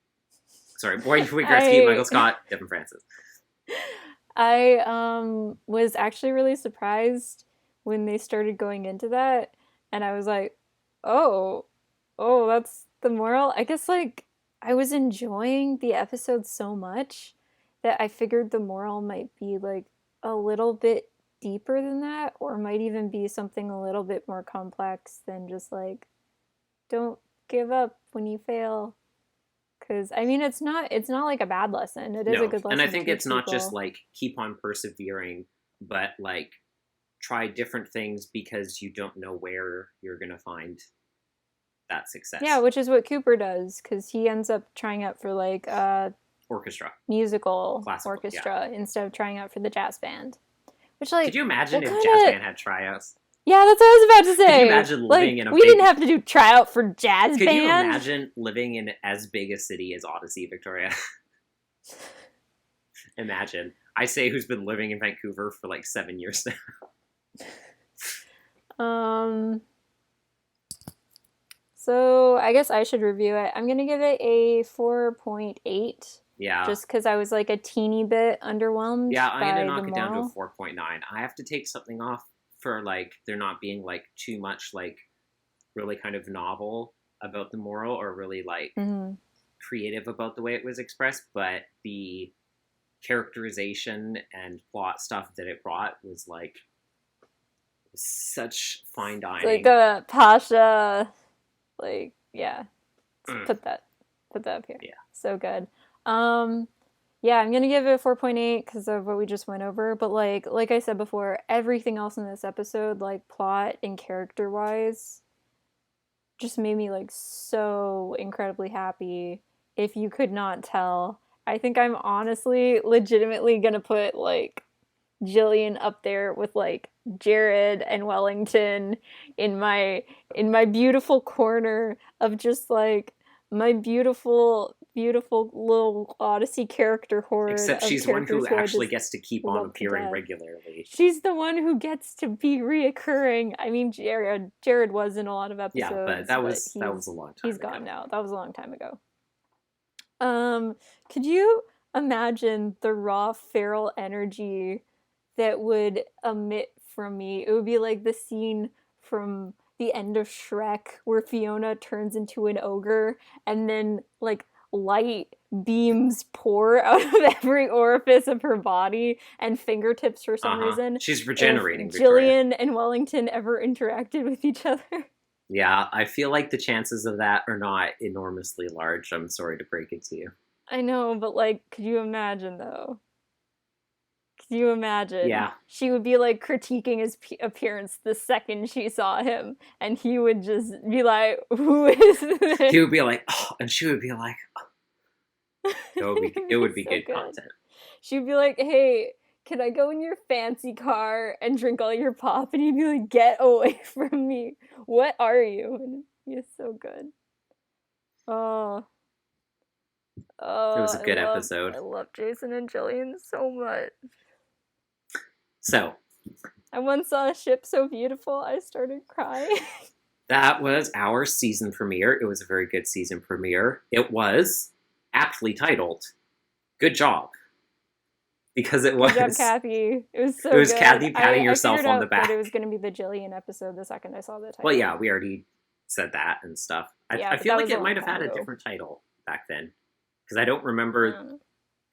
Sorry, Wayne Gretzky, Michael Scott, Devin Francis. I was actually really surprised when they started going into that, and I was like, oh, that's the moral? I guess, I was enjoying the episode so much that I figured the moral might be, a little bit deeper than that, or might even be something a little bit more complex than just don't give up when you fail. Because it's not a bad lesson. It is a good lesson. And I think it's not just keep on persevering, but try different things because you don't know where you're gonna find that success. Yeah, which is what Cooper does, because he ends up trying out for orchestra, musical classical, orchestra, instead of trying out for the jazz band. Which could you imagine if jazz band had tryouts? Yeah, that's what I was about to say. Could you imagine living in a we didn't have to do tryout for jazz band. Could you imagine living in as big a city as Odyssey, Victoria? Imagine. I say who's been living in Vancouver for 7 years now. So I guess I should review it. I'm gonna give it a 4.8. Yeah. Just because I was a teeny bit underwhelmed. Yeah, I had to knock it down to a 4.9. I have to take something off for there not being too much really kind of novel about the moral, or really creative about the way it was expressed, but the characterization and plot stuff that it brought was such fine dining. Pasha, yeah. Put that up here. Yeah. So good. Yeah, I'm gonna give it a 4.8 because of what we just went over. But like I said before, everything else in this episode, like plot and character wise, just made me like so incredibly happy. If you could not tell, I think I'm honestly, legitimately gonna put like Jillian up there with like Jared and Wellington in my beautiful corner of just like my beautiful little Odyssey character horde Except of she's one who characters who I actually just gets to keep on love to appearing death. regularly. She's the one who gets to be reoccurring. I mean, Jared was in a lot of Yeah, but episodes, that but was a long time he's ago. gone now. That was a long time ago. Could you imagine the raw feral energy that would emit from me? It would be like the scene from the end of Shrek where Fiona turns into an ogre and then like light beams pour out of every orifice of her body and fingertips for some reason. She's If regenerating, Victoria. Jillian and Wellington ever interacted with each other. Yeah, I feel like the chances of that are not enormously large. I'm sorry to break it to you. I know, but like, could you imagine though? Could you imagine? Yeah. She would be like critiquing his appearance the second she saw him, and he would just be like, "Who is this?" He would be like, oh, and she would be like, oh. It would be so good content. She'd be like, "Hey, can I go in your fancy car and drink all your pop?" And he'd be like, "Get away from me! What are you?" And he's so good. Oh, It was a good episode. I love Jason and Jillian so much. So, I once saw a ship so beautiful I started crying. that was our season premiere. It was a very good season premiere. It was aptly titled "Good Job," because it was. Good job, Kathy. It was so good. It was Kathy patting herself on the back. That it was going to be the Jillian episode the second I saw the title. Well, yeah, we already said that and stuff. I feel like it might have had a different title back then, because I don't remember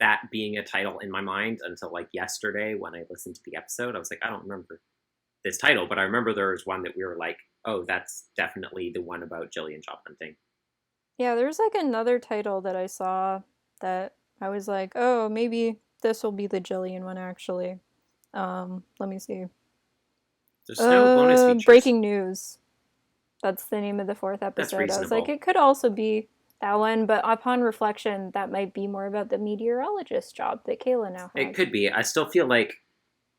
that being a title in my mind until like yesterday when I listened to the episode. I was like, I don't remember this title, but I remember there was one that we were like, oh, that's definitely the one about Jillian job hunting. Yeah, there was like another title that I saw that I was like, oh, maybe this will be the Jillian one actually. Let me see. There's no bonus features. Breaking News. That's the name of the fourth episode. I was like, it could also be that one, but upon reflection, that might be more about the meteorologist job that Kayla now has. It could be. I still feel like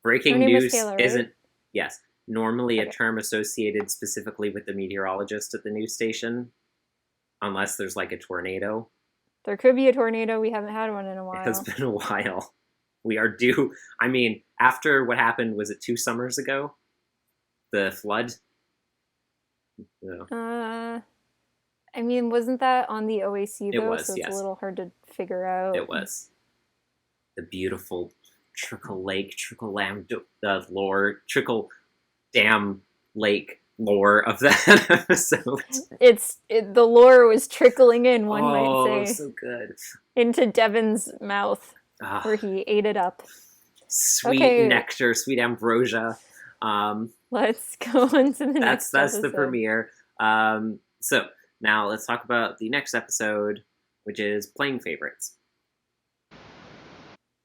breaking news Kayla, right? Isn't, yes, normally a term associated specifically with the meteorologist at the news station, unless there's like a tornado. There could be a tornado. We haven't had one in a while. It has been a while. We are due. I mean, after what happened, was it 2 summers ago? The flood? No. I mean, wasn't that on the OAC though? It was, so it's yes. a little hard to figure out. It was. The beautiful Trickle Lake, Trickle Lamb lore, Trickle Dam Lake lore of that episode. The lore was trickling in, one might say. Oh, so good. Into Devin's mouth, where he ate it up. Sweet nectar, sweet ambrosia. Let's go on to the next episode. That's the premiere. So, now let's talk about the next episode, which is Playing Favorites.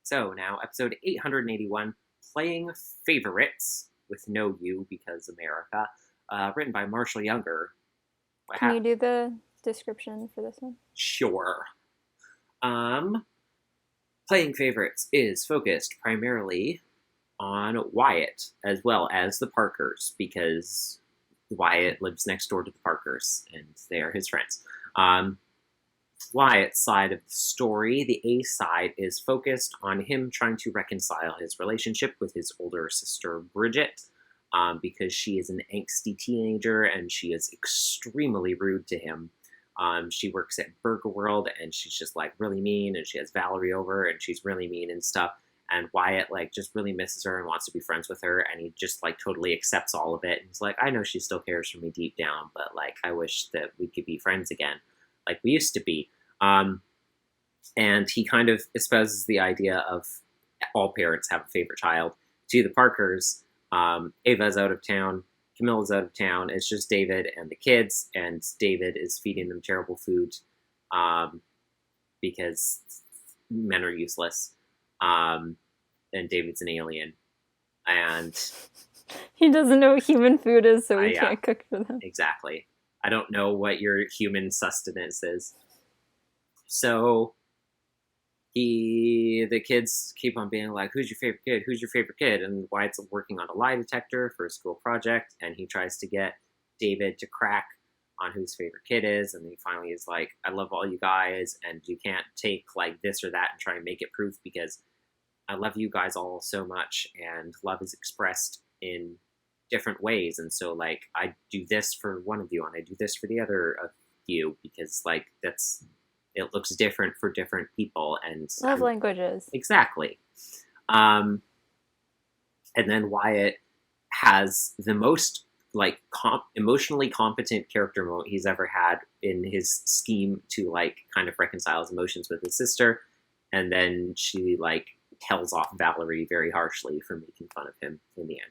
So, now episode 881, Playing Favorites, with no U because America, written by Marshall Younger. Can you do the description for this one? Sure. Playing Favorites is focused primarily on Wyatt, as well as the Parkers, because Wyatt lives next door to the Parkers, and they are his friends. Wyatt's side of the story, the A side, is focused on him trying to reconcile his relationship with his older sister, Bridget, because she is an angsty teenager, and she is extremely rude to him. She works at Burger World, and she's just, like, really mean, and she has Valerie over, and she's really mean and stuff. And Wyatt, like, just really misses her and wants to be friends with her, and he just, like, totally accepts all of it. And he's like, I know she still cares for me deep down, but, like, I wish that we could be friends again, like we used to be. And he kind of espouses the idea of all parents have a favorite child to the Parkers. Ava's out of town. Camilla's out of town. It's just David and the kids, and David is feeding them terrible food because men are useless. And David's an alien. And he doesn't know what human food is, so he yeah, can't cook for them. Exactly. I don't know what your human sustenance is. So the kids keep on being like, who's your favorite kid? Who's your favorite kid? And Wyatt's working on a lie detector for a school project, and he tries to get David to crack on who his favorite kid is, and he finally is like, I love all you guys, and you can't take like this or that and try and make it proof, because I love you guys all so much, and love is expressed in different ways, and so like I do this for one of you and I do this for the other of you, because like it looks different for different people, and love languages. Exactly. And then Wyatt has the most like emotionally competent character moment he's ever had in his scheme to like kind of reconcile his emotions with his sister, and then she like tells off Valerie very harshly for making fun of him in the end.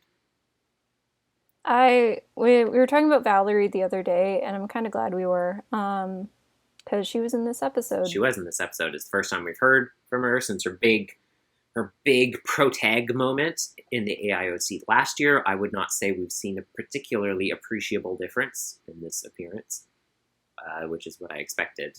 We were talking about Valerie the other day, and I'm kind of glad we were, because she was in this episode. She was in this episode. It's the first time we've heard from her since her big protag moment in the AIOC last year. I would not say we've seen a particularly appreciable difference in this appearance, which is what I expected.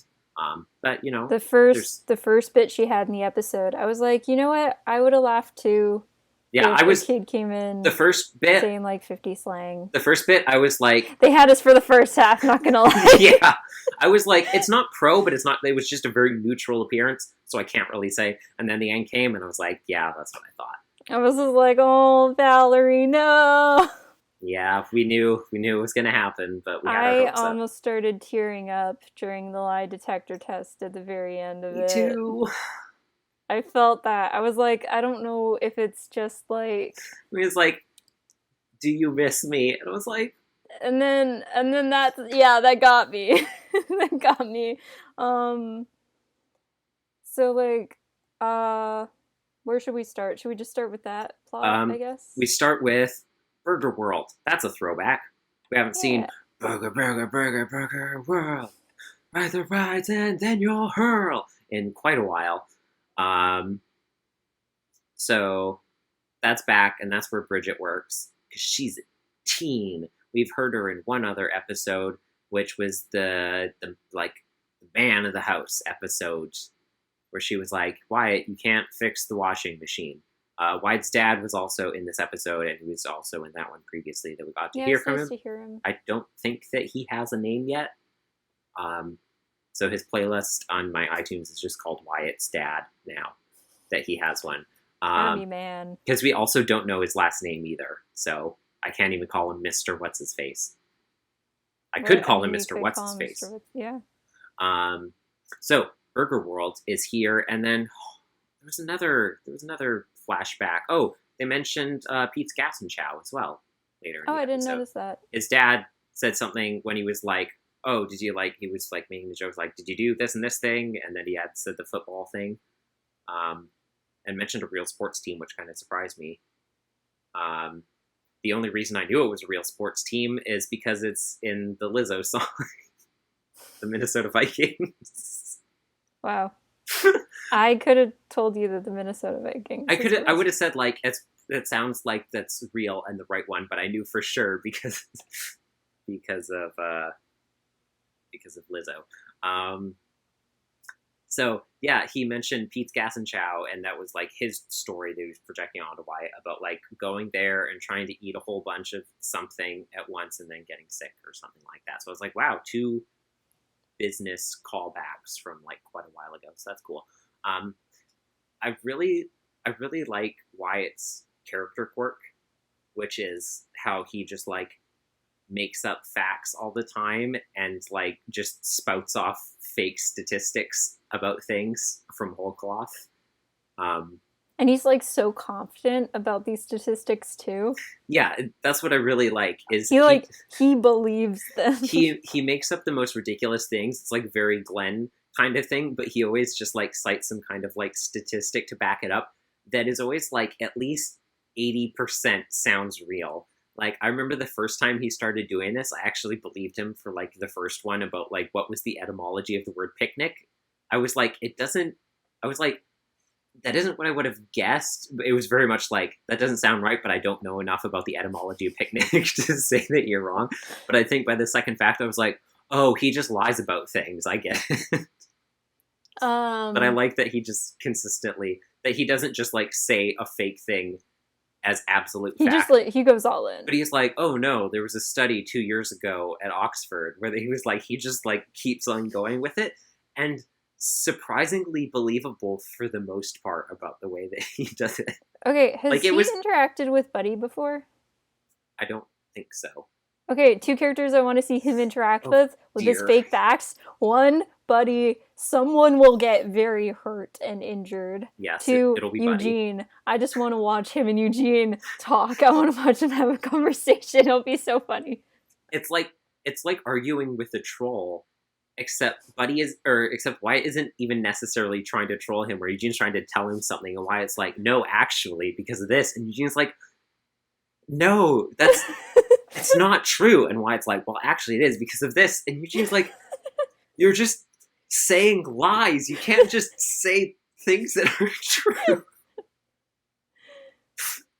But you know, the first bit she had in the episode, I was like, you know what? I would have laughed too. Yeah, if a kid came in. The first bit saying like 50 slang. The first bit, I was like, they had us for the first half. Not gonna lie. Yeah, I was like, it's not pro, but it's not. It was just a very neutral appearance, so I can't really say. And then the end came, and I was like, yeah, that's what I thought. I was just like, oh, Valerie, no. Yeah, we knew it was gonna happen, but we had our hopes up. I almost started tearing up during the lie detector test at the very end of it. Me too. I felt that. I was like, I don't know if it's just like... He was like, do you miss me? And I was like... And then that, yeah, that got me. That got me. So, like, where should we start? Should we just start with that plot, I guess? We start with Burger World. That's a throwback. We haven't seen Burger World. Ride the rides and then you'll hurl in quite a while. So that's back, and that's where Bridget works, because she's a teen. We've heard her in one other episode, which was the man of the house episode, where she was like, Wyatt, you can't fix the washing machine. Wyatt's dad was also in this episode, and he was also in that one previously that we got to hear from him. To hear him. I don't think that he has a name yet. So his playlist on my iTunes is just called Wyatt's Dad now, that he has one. Army man. Because we also don't know his last name either, so I can't even call him Mr. What's-His-Face. I could call him Mr. What's-His-Face. Yeah. So Burger World is here, and then there was another flashback. Oh, they mentioned Pete's Gas and Chow as well later in the I didn't episode. notice that. His dad said something when he was like, oh, did you like, he was like making the jokes like, did you do this and this thing? And then he had said the football thing, and mentioned a real sports team, which kind of surprised me. The only reason I knew it was a real sports team is because it's in the Lizzo song, the Minnesota Vikings. Wow. I could have told you that the Minnesota Vikings. I would have said like, it sounds like that's real and the right one, but I knew for sure because of Lizzo. So yeah, he mentioned Pete's Gas and Chow, and that was like his story that he was projecting onto Wyatt about like going there and trying to eat a whole bunch of something at once and then getting sick or something like that. So I was like, wow, 2 business callbacks from like quite a while ago. So that's cool. I really like Wyatt's character quirk, which is how he just like makes up facts all the time and like just spouts off fake statistics about things from whole cloth. And he's like so confident about these statistics too. Yeah, that's what I really like. Is he believes them. He makes up the most ridiculous things. It's like very Glenn kind of thing, but he always just like cites some kind of like statistic to back it up that is always like at least 80% sounds real. Like, I remember the first time he started doing this, I actually believed him for, like, the first one about, like, what was the etymology of the word picnic. I was like, it doesn't I was like, that isn't what I would have guessed. It was very much like, that doesn't sound right, but I don't know enough about the etymology of picnic to say that you're wrong. But I think by the second fact, I was like, oh, he just lies about things. I get it. But I like that he just consistently, that he doesn't just like say a fake thing as absolute he fact. just like, he goes all in. But he's like, oh no, there was a study 2 years ago at Oxford where he was like, he just like keeps on going with it. And surprisingly believable for the most part about the way that he does it. Okay, has he interacted with Buddy before? I don't think so. Okay, 2 characters I want to see him interact with his fake facts. 1, Buddy, someone will get very hurt and injured. Yes, 2, it'll be Eugene. Buddy. I just want to watch him and Eugene talk. I want to watch them have a conversation. It'll be so funny. It's like arguing with a troll, except Wyatt isn't even necessarily trying to troll him, where Eugene's trying to tell him something, and Wyatt's like, no, actually, because of this, and Eugene's like, no, that's it's not true, and Wyatt's like, well, actually, it is because of this, and Eugene's like, you're just saying lies. You can't just say things that are true.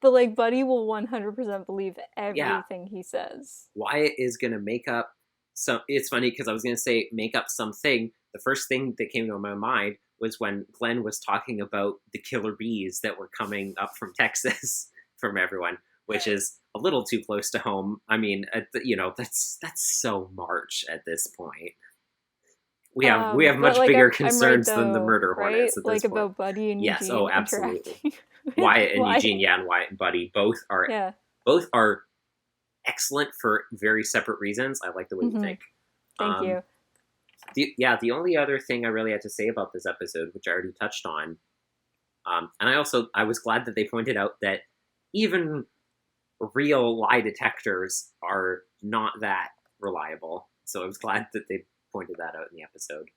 But like, Buddy will 100% believe everything he says. Wyatt is gonna make up. So it's funny because I was going to say make up something. The first thing that came to my mind was when Glenn was talking about the killer bees that were coming up from Texas from everyone, which is a little too close to home. I mean, that's so March at this point. We have much bigger concerns than the murder hornets at this point. About Buddy and Eugene. Yes, oh, absolutely. Wyatt and Eugene, and Wyatt and Buddy both are excellent for very separate reasons. I like the way you think. Thank you. The only other thing I really had to say about this episode, which I already touched on, and I was glad that they pointed out that even real lie detectors are not that reliable. So I was glad that they pointed that out in the episode.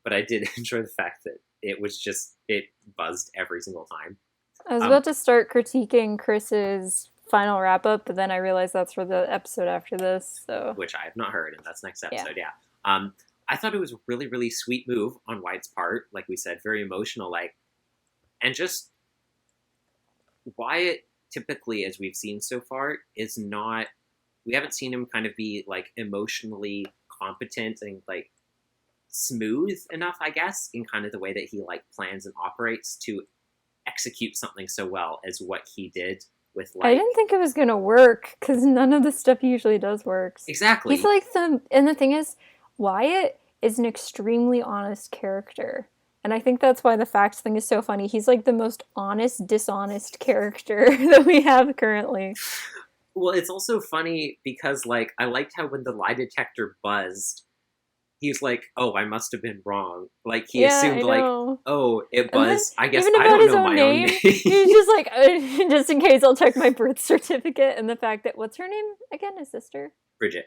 But I did enjoy the fact that it buzzed every single time. I was about to start critiquing Chris's final wrap up, but then I realized that's for the episode after this, so which I have not heard, and that's next episode. I thought it was a really, really sweet move on Wyatt's part, like we said, very emotional, like, and just Wyatt typically, as we've seen so far, we haven't seen him kind of be like emotionally competent and like smooth enough, I guess, in kind of the way that he like plans and operates to execute something so well as what he did with, like, I didn't think it was gonna work because none of the stuff he usually does works. Exactly. He's like and the thing is, Wyatt is an extremely honest character, and I think that's why the facts thing is so funny. He's like the most honest, dishonest character that we have currently. Well, it's also funny because, like, I liked how when the lie detector buzzed, he's like, "Oh, I must have been wrong." Like he assumed, like, "Oh, it buzzed. I guess I don't know my own name." He's just like, just in case, I'll check my birth certificate. And the fact that what's her name again? His sister, Bridget.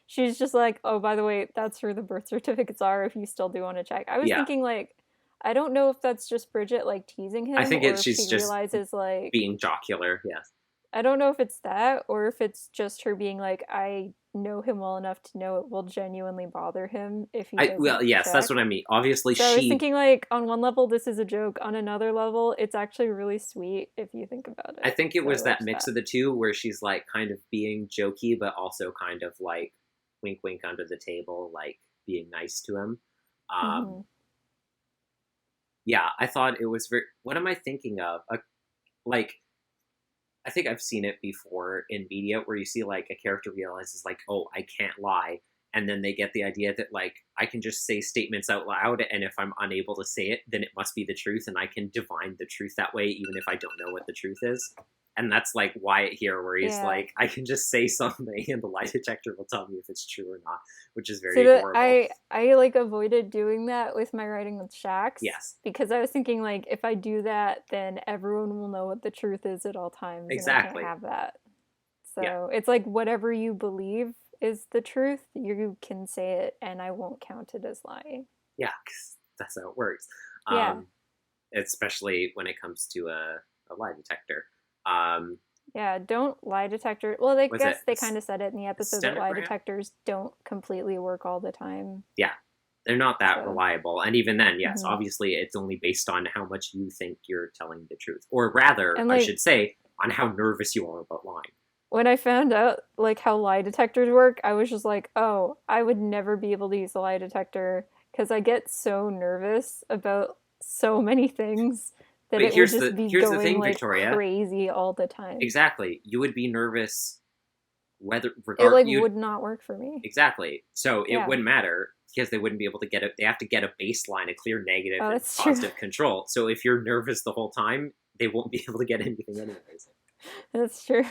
She's just like, "Oh, by the way, that's where the birth certificates are. If you still do want to check." I was thinking, like, I don't know if that's just Bridget like teasing him. I think she's just realizes like being jocular. Yes. I don't know if it's that or if it's just her being like, I know him well enough to know it will genuinely bother him if he doesn't check. That's what I mean. Obviously, I was thinking, like, on one level, this is a joke. On another level, it's actually really sweet if you think about it. I think it was that mix of the two where she's, like, kind of being jokey, but also kind of, like, wink, wink under the table, like, being nice to him. Yeah, I thought it was very... What am I thinking of? I think I've seen it before in media where you see, like, a character realizes, like, oh, I can't lie. And then they get the idea that, like, I can just say statements out loud, and if I'm unable to say it, then it must be the truth, and I can divine the truth that way, even if I don't know what the truth is. And that's, like, Wyatt here, where he's like, I can just say something, and the lie detector will tell me if it's true or not, which is very adorable. I like, avoided doing that with my writing with Shax. Yes. Because I was thinking, like, if I do that, then everyone will know what the truth is at all times. Exactly. And I can't have that. So it's like, whatever you believe is the truth, you can say it, and I won't count it as lying. Yeah, because that's how it works. Especially when it comes to a lie detector. Don't lie detector. Well, I guess they kind of said it in the episode that lie detectors don't completely work all the time. Yeah. They're not that So, reliable. And even then, yes, mhm. obviously it's only based on how much you think you're telling the truth. Or rather, And I like should say, on how nervous you are about lying. when I found out like how lie detectors work, I was just like, oh, I would never be able to use a lie detector because I get so nervous about so many things that But it would just be here's the going thing, like Victoria. crazy all the time. Exactly. You would be nervous whether It regard like you would not work for me. exactly. So it Yeah. wouldn't matter because they wouldn't be able to get it. They have to get a baseline, a clear negative Oh, and that's true. positive control. So if you're nervous the whole time, they won't be able to get anything anyways. That's true.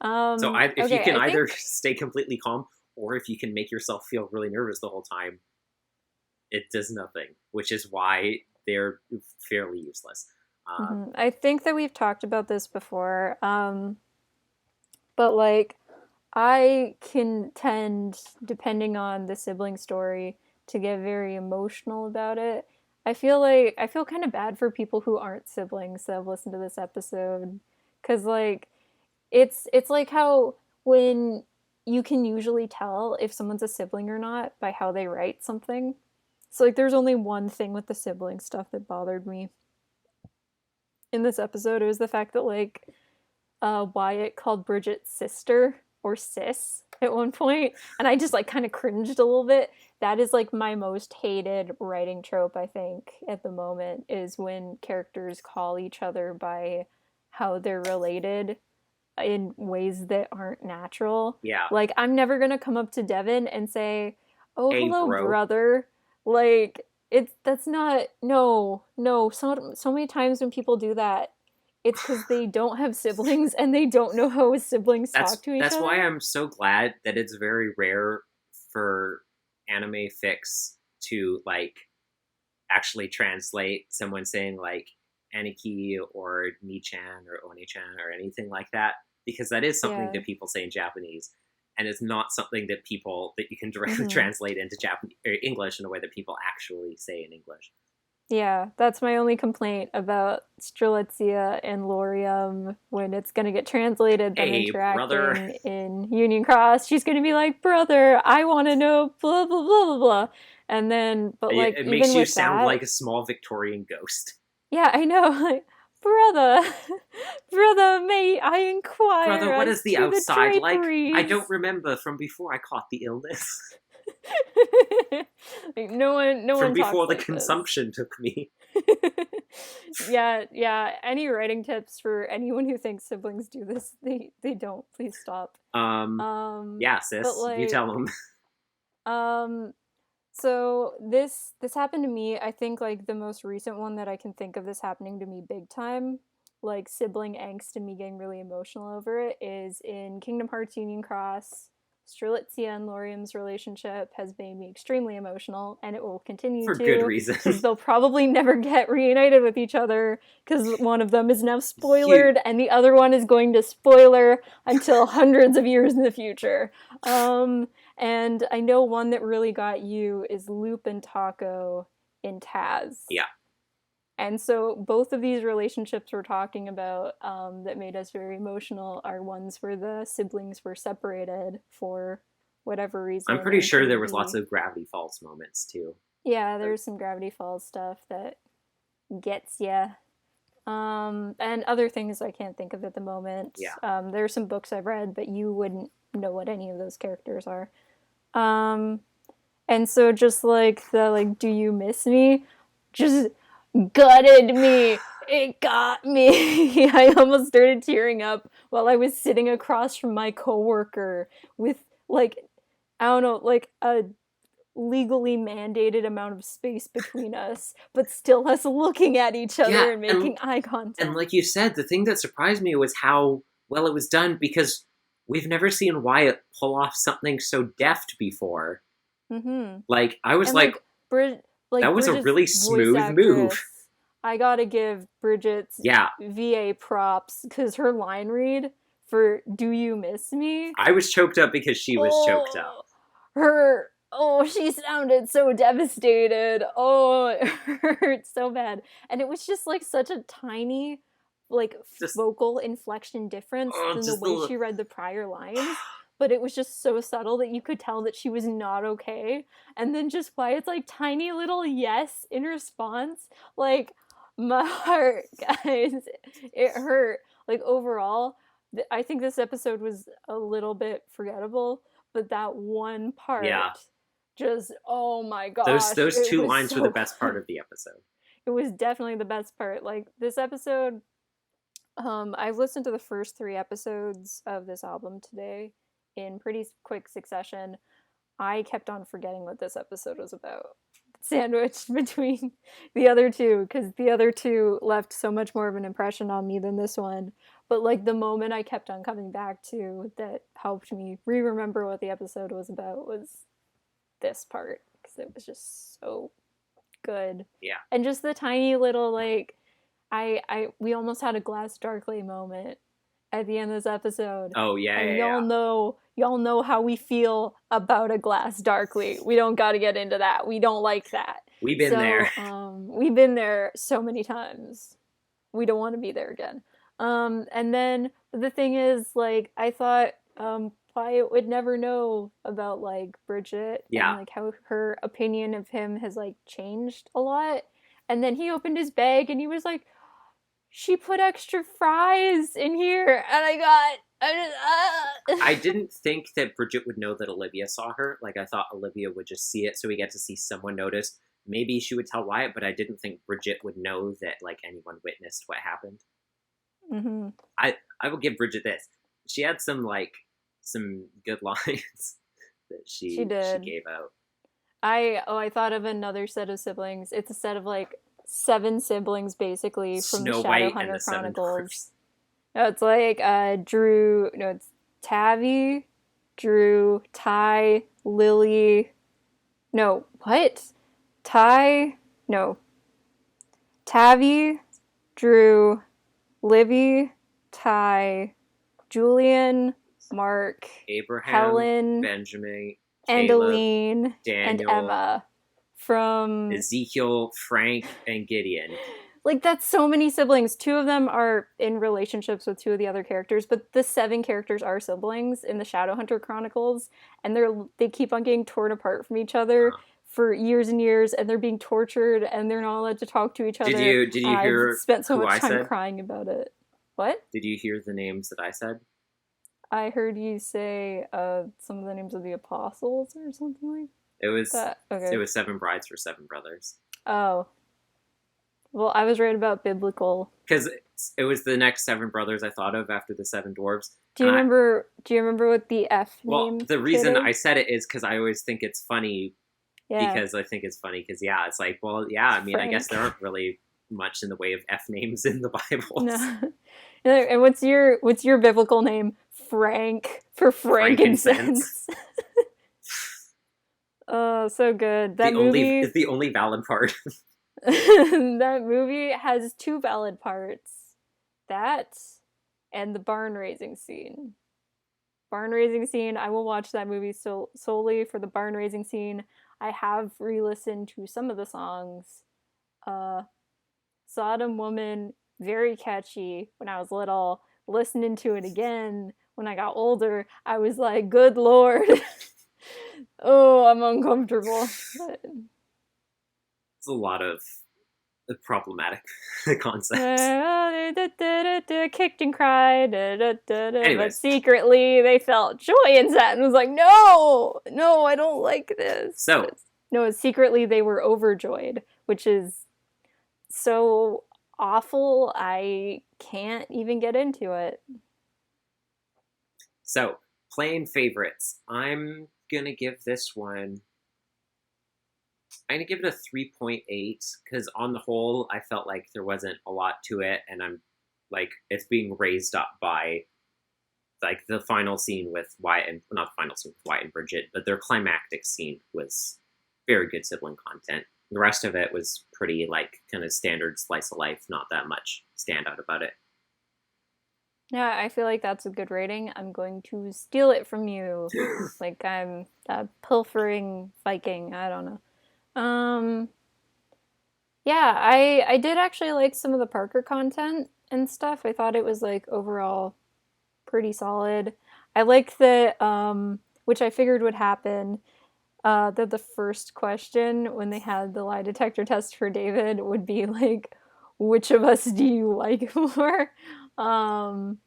So if you Okay, can I either think stay completely calm or if you can make yourself feel really nervous the whole time, it does nothing, which is why they're fairly useless. mhm. I think that we've talked about this before. But like I can tend, depending on the sibling story, to get very emotional about it. I feel kind of bad for people who aren't siblings that have listened to this episode, because like it's like how when you can usually tell if someone's a sibling or not by how they write something. So like there's only one thing with the sibling stuff that bothered me in this episode. It was the fact that like Wyatt called Bridget sister or sis at one point, and I just like kind of cringed a little bit. That is like my most hated writing trope, I think, at the moment, is when characters call each other by how they're related in ways that aren't natural. Yeah. Like, I'm never gonna come up to Devin and say, "Oh, Hey, hello, bro. brother." Like, it's that's not no. So many times when people do that, it's because they don't have siblings and they don't know how siblings talk to each That's why other. I'm so glad that it's very rare for anime fix to like actually translate someone saying like Aniki or Ni-chan or Oni-chan or anything like that, because that is something Yeah. that people say in Japanese, and it's not something that people that you can directly Mm-hmm. translate into Japanese or English in a way that people actually say in English. Yeah, that's my only complaint about Strelitzia and Lorium when it's going to get translated, them Hey, brother. interacting in Union Cross. She's going to be like, brother, I want to know, blah, blah, blah, blah, blah. And then, but like, It makes even you with sound that, like a small Victorian ghost. yeah, I know, like, brother, brother, may I Brother, inquire what as is the to the outside like? I draperies? don't remember from before I caught the illness. Like, no From one talks before the like this. consumption took me. Yeah, yeah. Any writing tips for anyone who thinks siblings do this? They don't. Please stop. Um, yeah, But sis, you tell like, them. um, so this happened to me. I think like the most recent one that I can think of this happening to me big time, like sibling angst and me getting really emotional over it, is in Kingdom Hearts Union Cross. Strelitzia and Lorium's relationship has made me extremely emotional, and it will continue For good to, reason. because they'll probably never get reunited with each other, because one of them is now You, spoilered, and the other one is going to spoiler until hundreds of years in the future. And I know one that really got you is Loop and Taco in Taz. yeah. And so both of these relationships we're talking about that made us very emotional are ones where the siblings were separated for whatever I'm reason pretty and sure there couldn't was lots be. of Gravity Falls moments too. Yeah, there's some Gravity Falls stuff that gets ya. And other things I can't think of at the moment. Yeah. There are some books I've read, but you wouldn't know what any of those characters are. Um, and so just like the like, do you miss me? Just gutted me. It got me. I almost started tearing up while I was sitting across from my coworker with like I don't know, like a legally mandated amount of space between us, but still us looking at each Yeah, other and making eye and contact. like you said, the thing that surprised me was how well it was done because we've never seen Wyatt pull off something so deft before. Mm-hmm. Like I was And like, that was a Bridget's really voice smooth move. actress, I gotta give Bridget's Yeah, VA props because her line read for "Do you miss me?" I was choked up because she was choked up. Oh, she sounded so devastated. Oh, it hurt so bad, and it was just like such a tiny, like Just vocal inflection difference than the just a way little. she read the prior lines. but it was just so subtle that you could tell that she was not okay. And then just Wyatt's like tiny little yes in response, like my heart, guys, it hurt. Like overall, I think this episode was a little bit forgettable, but that one Yeah. part, just oh my Those gosh, those it two was lines were the so best part good. of the episode. It was definitely the best part. Like this episode, I've listened to the first 3 episodes of this album today in pretty quick succession. I kept on forgetting what this episode was about, sandwiched between the other two, because the other two left so much more of an impression on me than this one. But like the moment I kept on coming back to that helped me re-remember what the episode was about was this part, because it was just so good. Yeah. And just the tiny little like we almost had a Glass Darkly moment at the end of this episode. Oh yeah, And yeah. y'all know how we feel about a Glass Darkly. We don't got to get into that. We don't like that. We've been there. We've been there so many times. We don't want to be there again. And then the thing is, like, I thought Wyatt would never know about like Bridget and like how her opinion of him has like changed a lot. And then he opened his bag and he was like, she put extra fries in here, and I didn't think that Bridget would know that Olivia saw her. Like, I thought Olivia would just see it, so we get to see someone notice. Maybe she would tell Wyatt, but I didn't think Bridget would know that, like, anyone witnessed what happened. Mm-hmm. I will give Bridget this. She had some good lines that she gave out. I thought of another set of siblings. It's a set of, like, 7 siblings, basically, from the Shadowhunter Chronicles. No, it's like Drew. No, it's Tavi, Drew, Ty, Lily. No, what? Ty. No. Tavi, Drew, Livy, Ty, Julian, Mark, Abraham, Helen, Benjamin, and Caleb, Aline, Daniel, and Emma. From Ezekiel, Frank, and Gideon. Like, that's so many siblings. 2 of them are in relationships with 2 of the other characters, but the 7 characters are siblings in the Shadowhunter Chronicles, and they keep on getting torn apart from each other for years and years, and they're being tortured, and they're not allowed to talk to each other. Did you hear? I've spent so much time crying about it. What? Did you hear the names that I said? I heard you say some of the names of the apostles or something like that. It was okay. It was 7 brides for 7 brothers. Oh. Well, I was right about biblical. Because it was the next 7 brothers I thought of after the 7 dwarves. Do you remember what the F name? Well, the reason I said it is because I always think it's funny. Yeah. Because I think it's funny because it's like, well, yeah, I mean, Frank. I guess there aren't really much in the way of F names in the Bible. No. And what's your biblical name? Frank, for frankincense. Oh, so good. That movie is the only valid part. That movie has 2 valid parts. That and the barn raising scene. Barn raising scene, I will watch that movie solely for the barn raising scene. I have re-listened to some of the songs. Sodom Woman, very catchy when I was little. Listening to it again when I got older, I was like, good Lord. Oh, I'm uncomfortable. But it's a lot of problematic concepts. Kicked and cried. But secretly, they felt joy in that and was like, no, I don't like this. So, no, secretly they were overjoyed, which is so awful. I can't even get into it. So, playing favorites. I'm gonna give this one. I'm gonna give it a 3.8 because on the whole, I felt like there wasn't a lot to it, and I'm like, it's being raised up by like the final scene with Wyatt and not the final scene with Wyatt and Bridget, but their climactic scene was very good sibling content. The rest of it was pretty like kind of standard slice of life, not that much standout about it. Yeah, I feel like that's a good rating. I'm going to steal it from you. Like I'm a pilfering Viking. I don't know. Yeah, I did actually like some of the Parker content and stuff. I thought it was like overall pretty solid. I like that, which I figured would happen, that the first question when they had the lie detector test for David would be like, which of us do you like more? Um,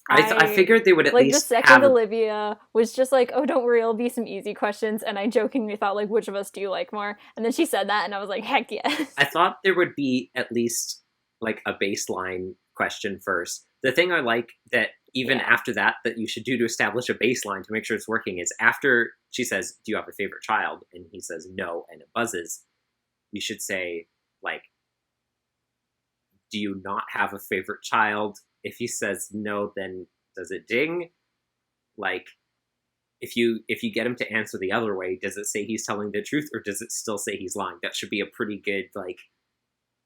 I I figured they would at like the least second have. Olivia was just like, oh, don't worry, it'll be some easy questions. And I jokingly thought, like, which of us do you like more? And then she said that, and I was like, heck yes. I thought there would be at least like a baseline question first. The thing I like that even Yeah. after that you should do to establish a baseline to make sure it's working is after she says, "Do you have a favorite child?" and he says no, and it buzzes. You should say like, "Do you not have a favorite child?" If he says no, then does it ding? Like, if you get him to answer the other way, does it say he's telling the truth or does it still say he's lying? That should be a pretty good like,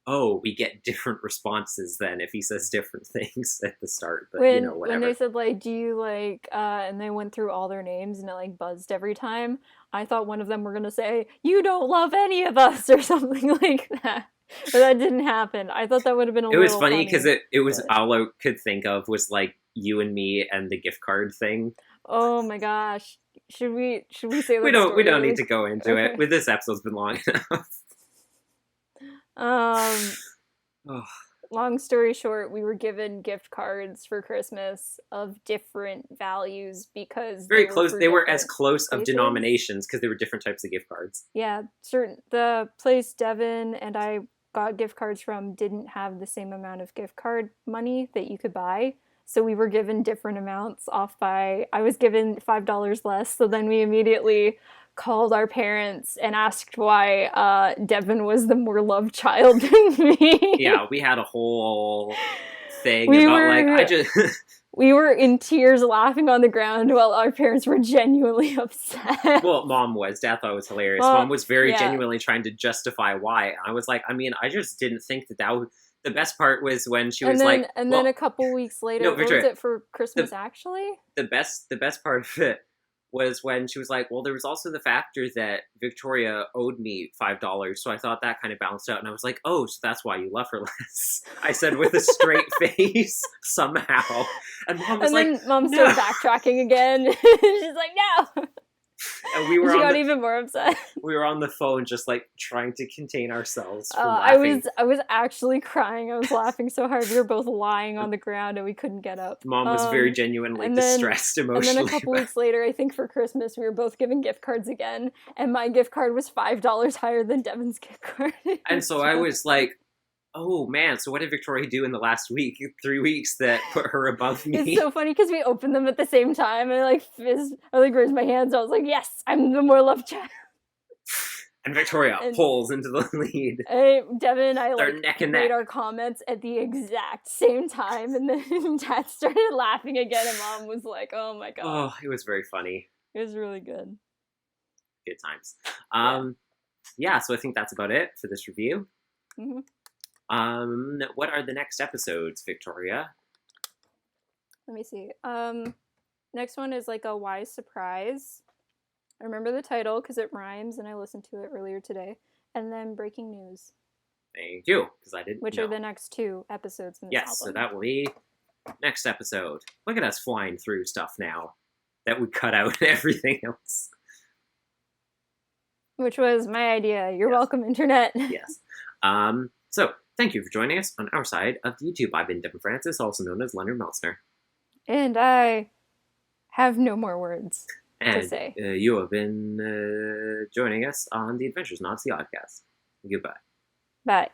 oh, we get different responses then if he says different things at the start, but When they whatever. said like, do you like, and they went through all their names and it like buzzed every time, I thought one of them were gonna say, you don't love any of us or something like that. But that didn't happen. I thought that would have been a It was little funny because funny. it was But all I could think of was like you and me and the gift card thing. oh my gosh. Should we say We that don't we story don't really need to go into it. okay. With this episode's been long enough. Um Oh, Long story short, we were given gift cards for Christmas of different values because they very were close. for They were as different close of places. denominations because they were different types of gift cards. Yeah, certain the place Devin and I got gift cards from didn't have the same amount of gift card money that you could buy. So we were given different amounts off by I was given $5 less. So then we immediately called our parents and asked why Devin was the more loved child than me. Yeah, we had a whole thing we about like I were just we were in tears laughing on the ground while our parents were genuinely upset. well, mom was. Dad thought it was hilarious. Mom Well, was very yeah. genuinely trying to justify why. I was like, I mean, I just didn't think that would. The best part was when she was like, And then well, a couple weeks no, later, what was Victoria, it for the Christmas actually? the best part of it was when she was like, well, there was also the factor that Victoria owed me $5, so I thought that kind of balanced out. And I was like, oh, so that's why you love her less. I said with a straight face somehow, and mom was And like, then mom no. started backtracking again. She's like, no. And we were She on got the even more upset. phone just like trying to contain ourselves from I laughing. was actually crying. I was laughing so hard. We were both lying on the ground and we couldn't get up. Mom was very genuinely And then distressed a emotionally. couple weeks later, I think for Christmas, we were both given gift cards again, and my gift card was $5 higher than Devin's gift card. And so I was like, oh man, so what did Victoria do in the last 3 weeks that put her above me? It's so funny because we opened them at the same time, and I like raised my hands. I was like, "Yes, I'm the more loved child." And Victoria And pulls into the lead. Devin and I They're like neck and made neck. our comments at the exact same time, and then Dad started laughing again, and Mom was like, "Oh my god!" Oh, it was very funny. It was really good. Good times. Yeah. Yeah, so I think that's about it for this review. Mm-hmm. What are the next episodes, Victoria? Let me see. Next one is like a wise surprise. I remember the title because it rhymes, and I listened to it earlier today. And then breaking news, Thank you, because I didn't which know. are the next two episodes in this Yes, album. so that will be next episode. Look at us flying through stuff now that would cut out everything else. Which was my idea. You're Yes. welcome, Internet. Yes. So, thank you for joining us on our side of YouTube. I've been Devin Francis, also known as Leonard Meltzner. And I have no more words to And say. you have been joining us on the Adventures in Odyssey Oddcast. Goodbye. Bye.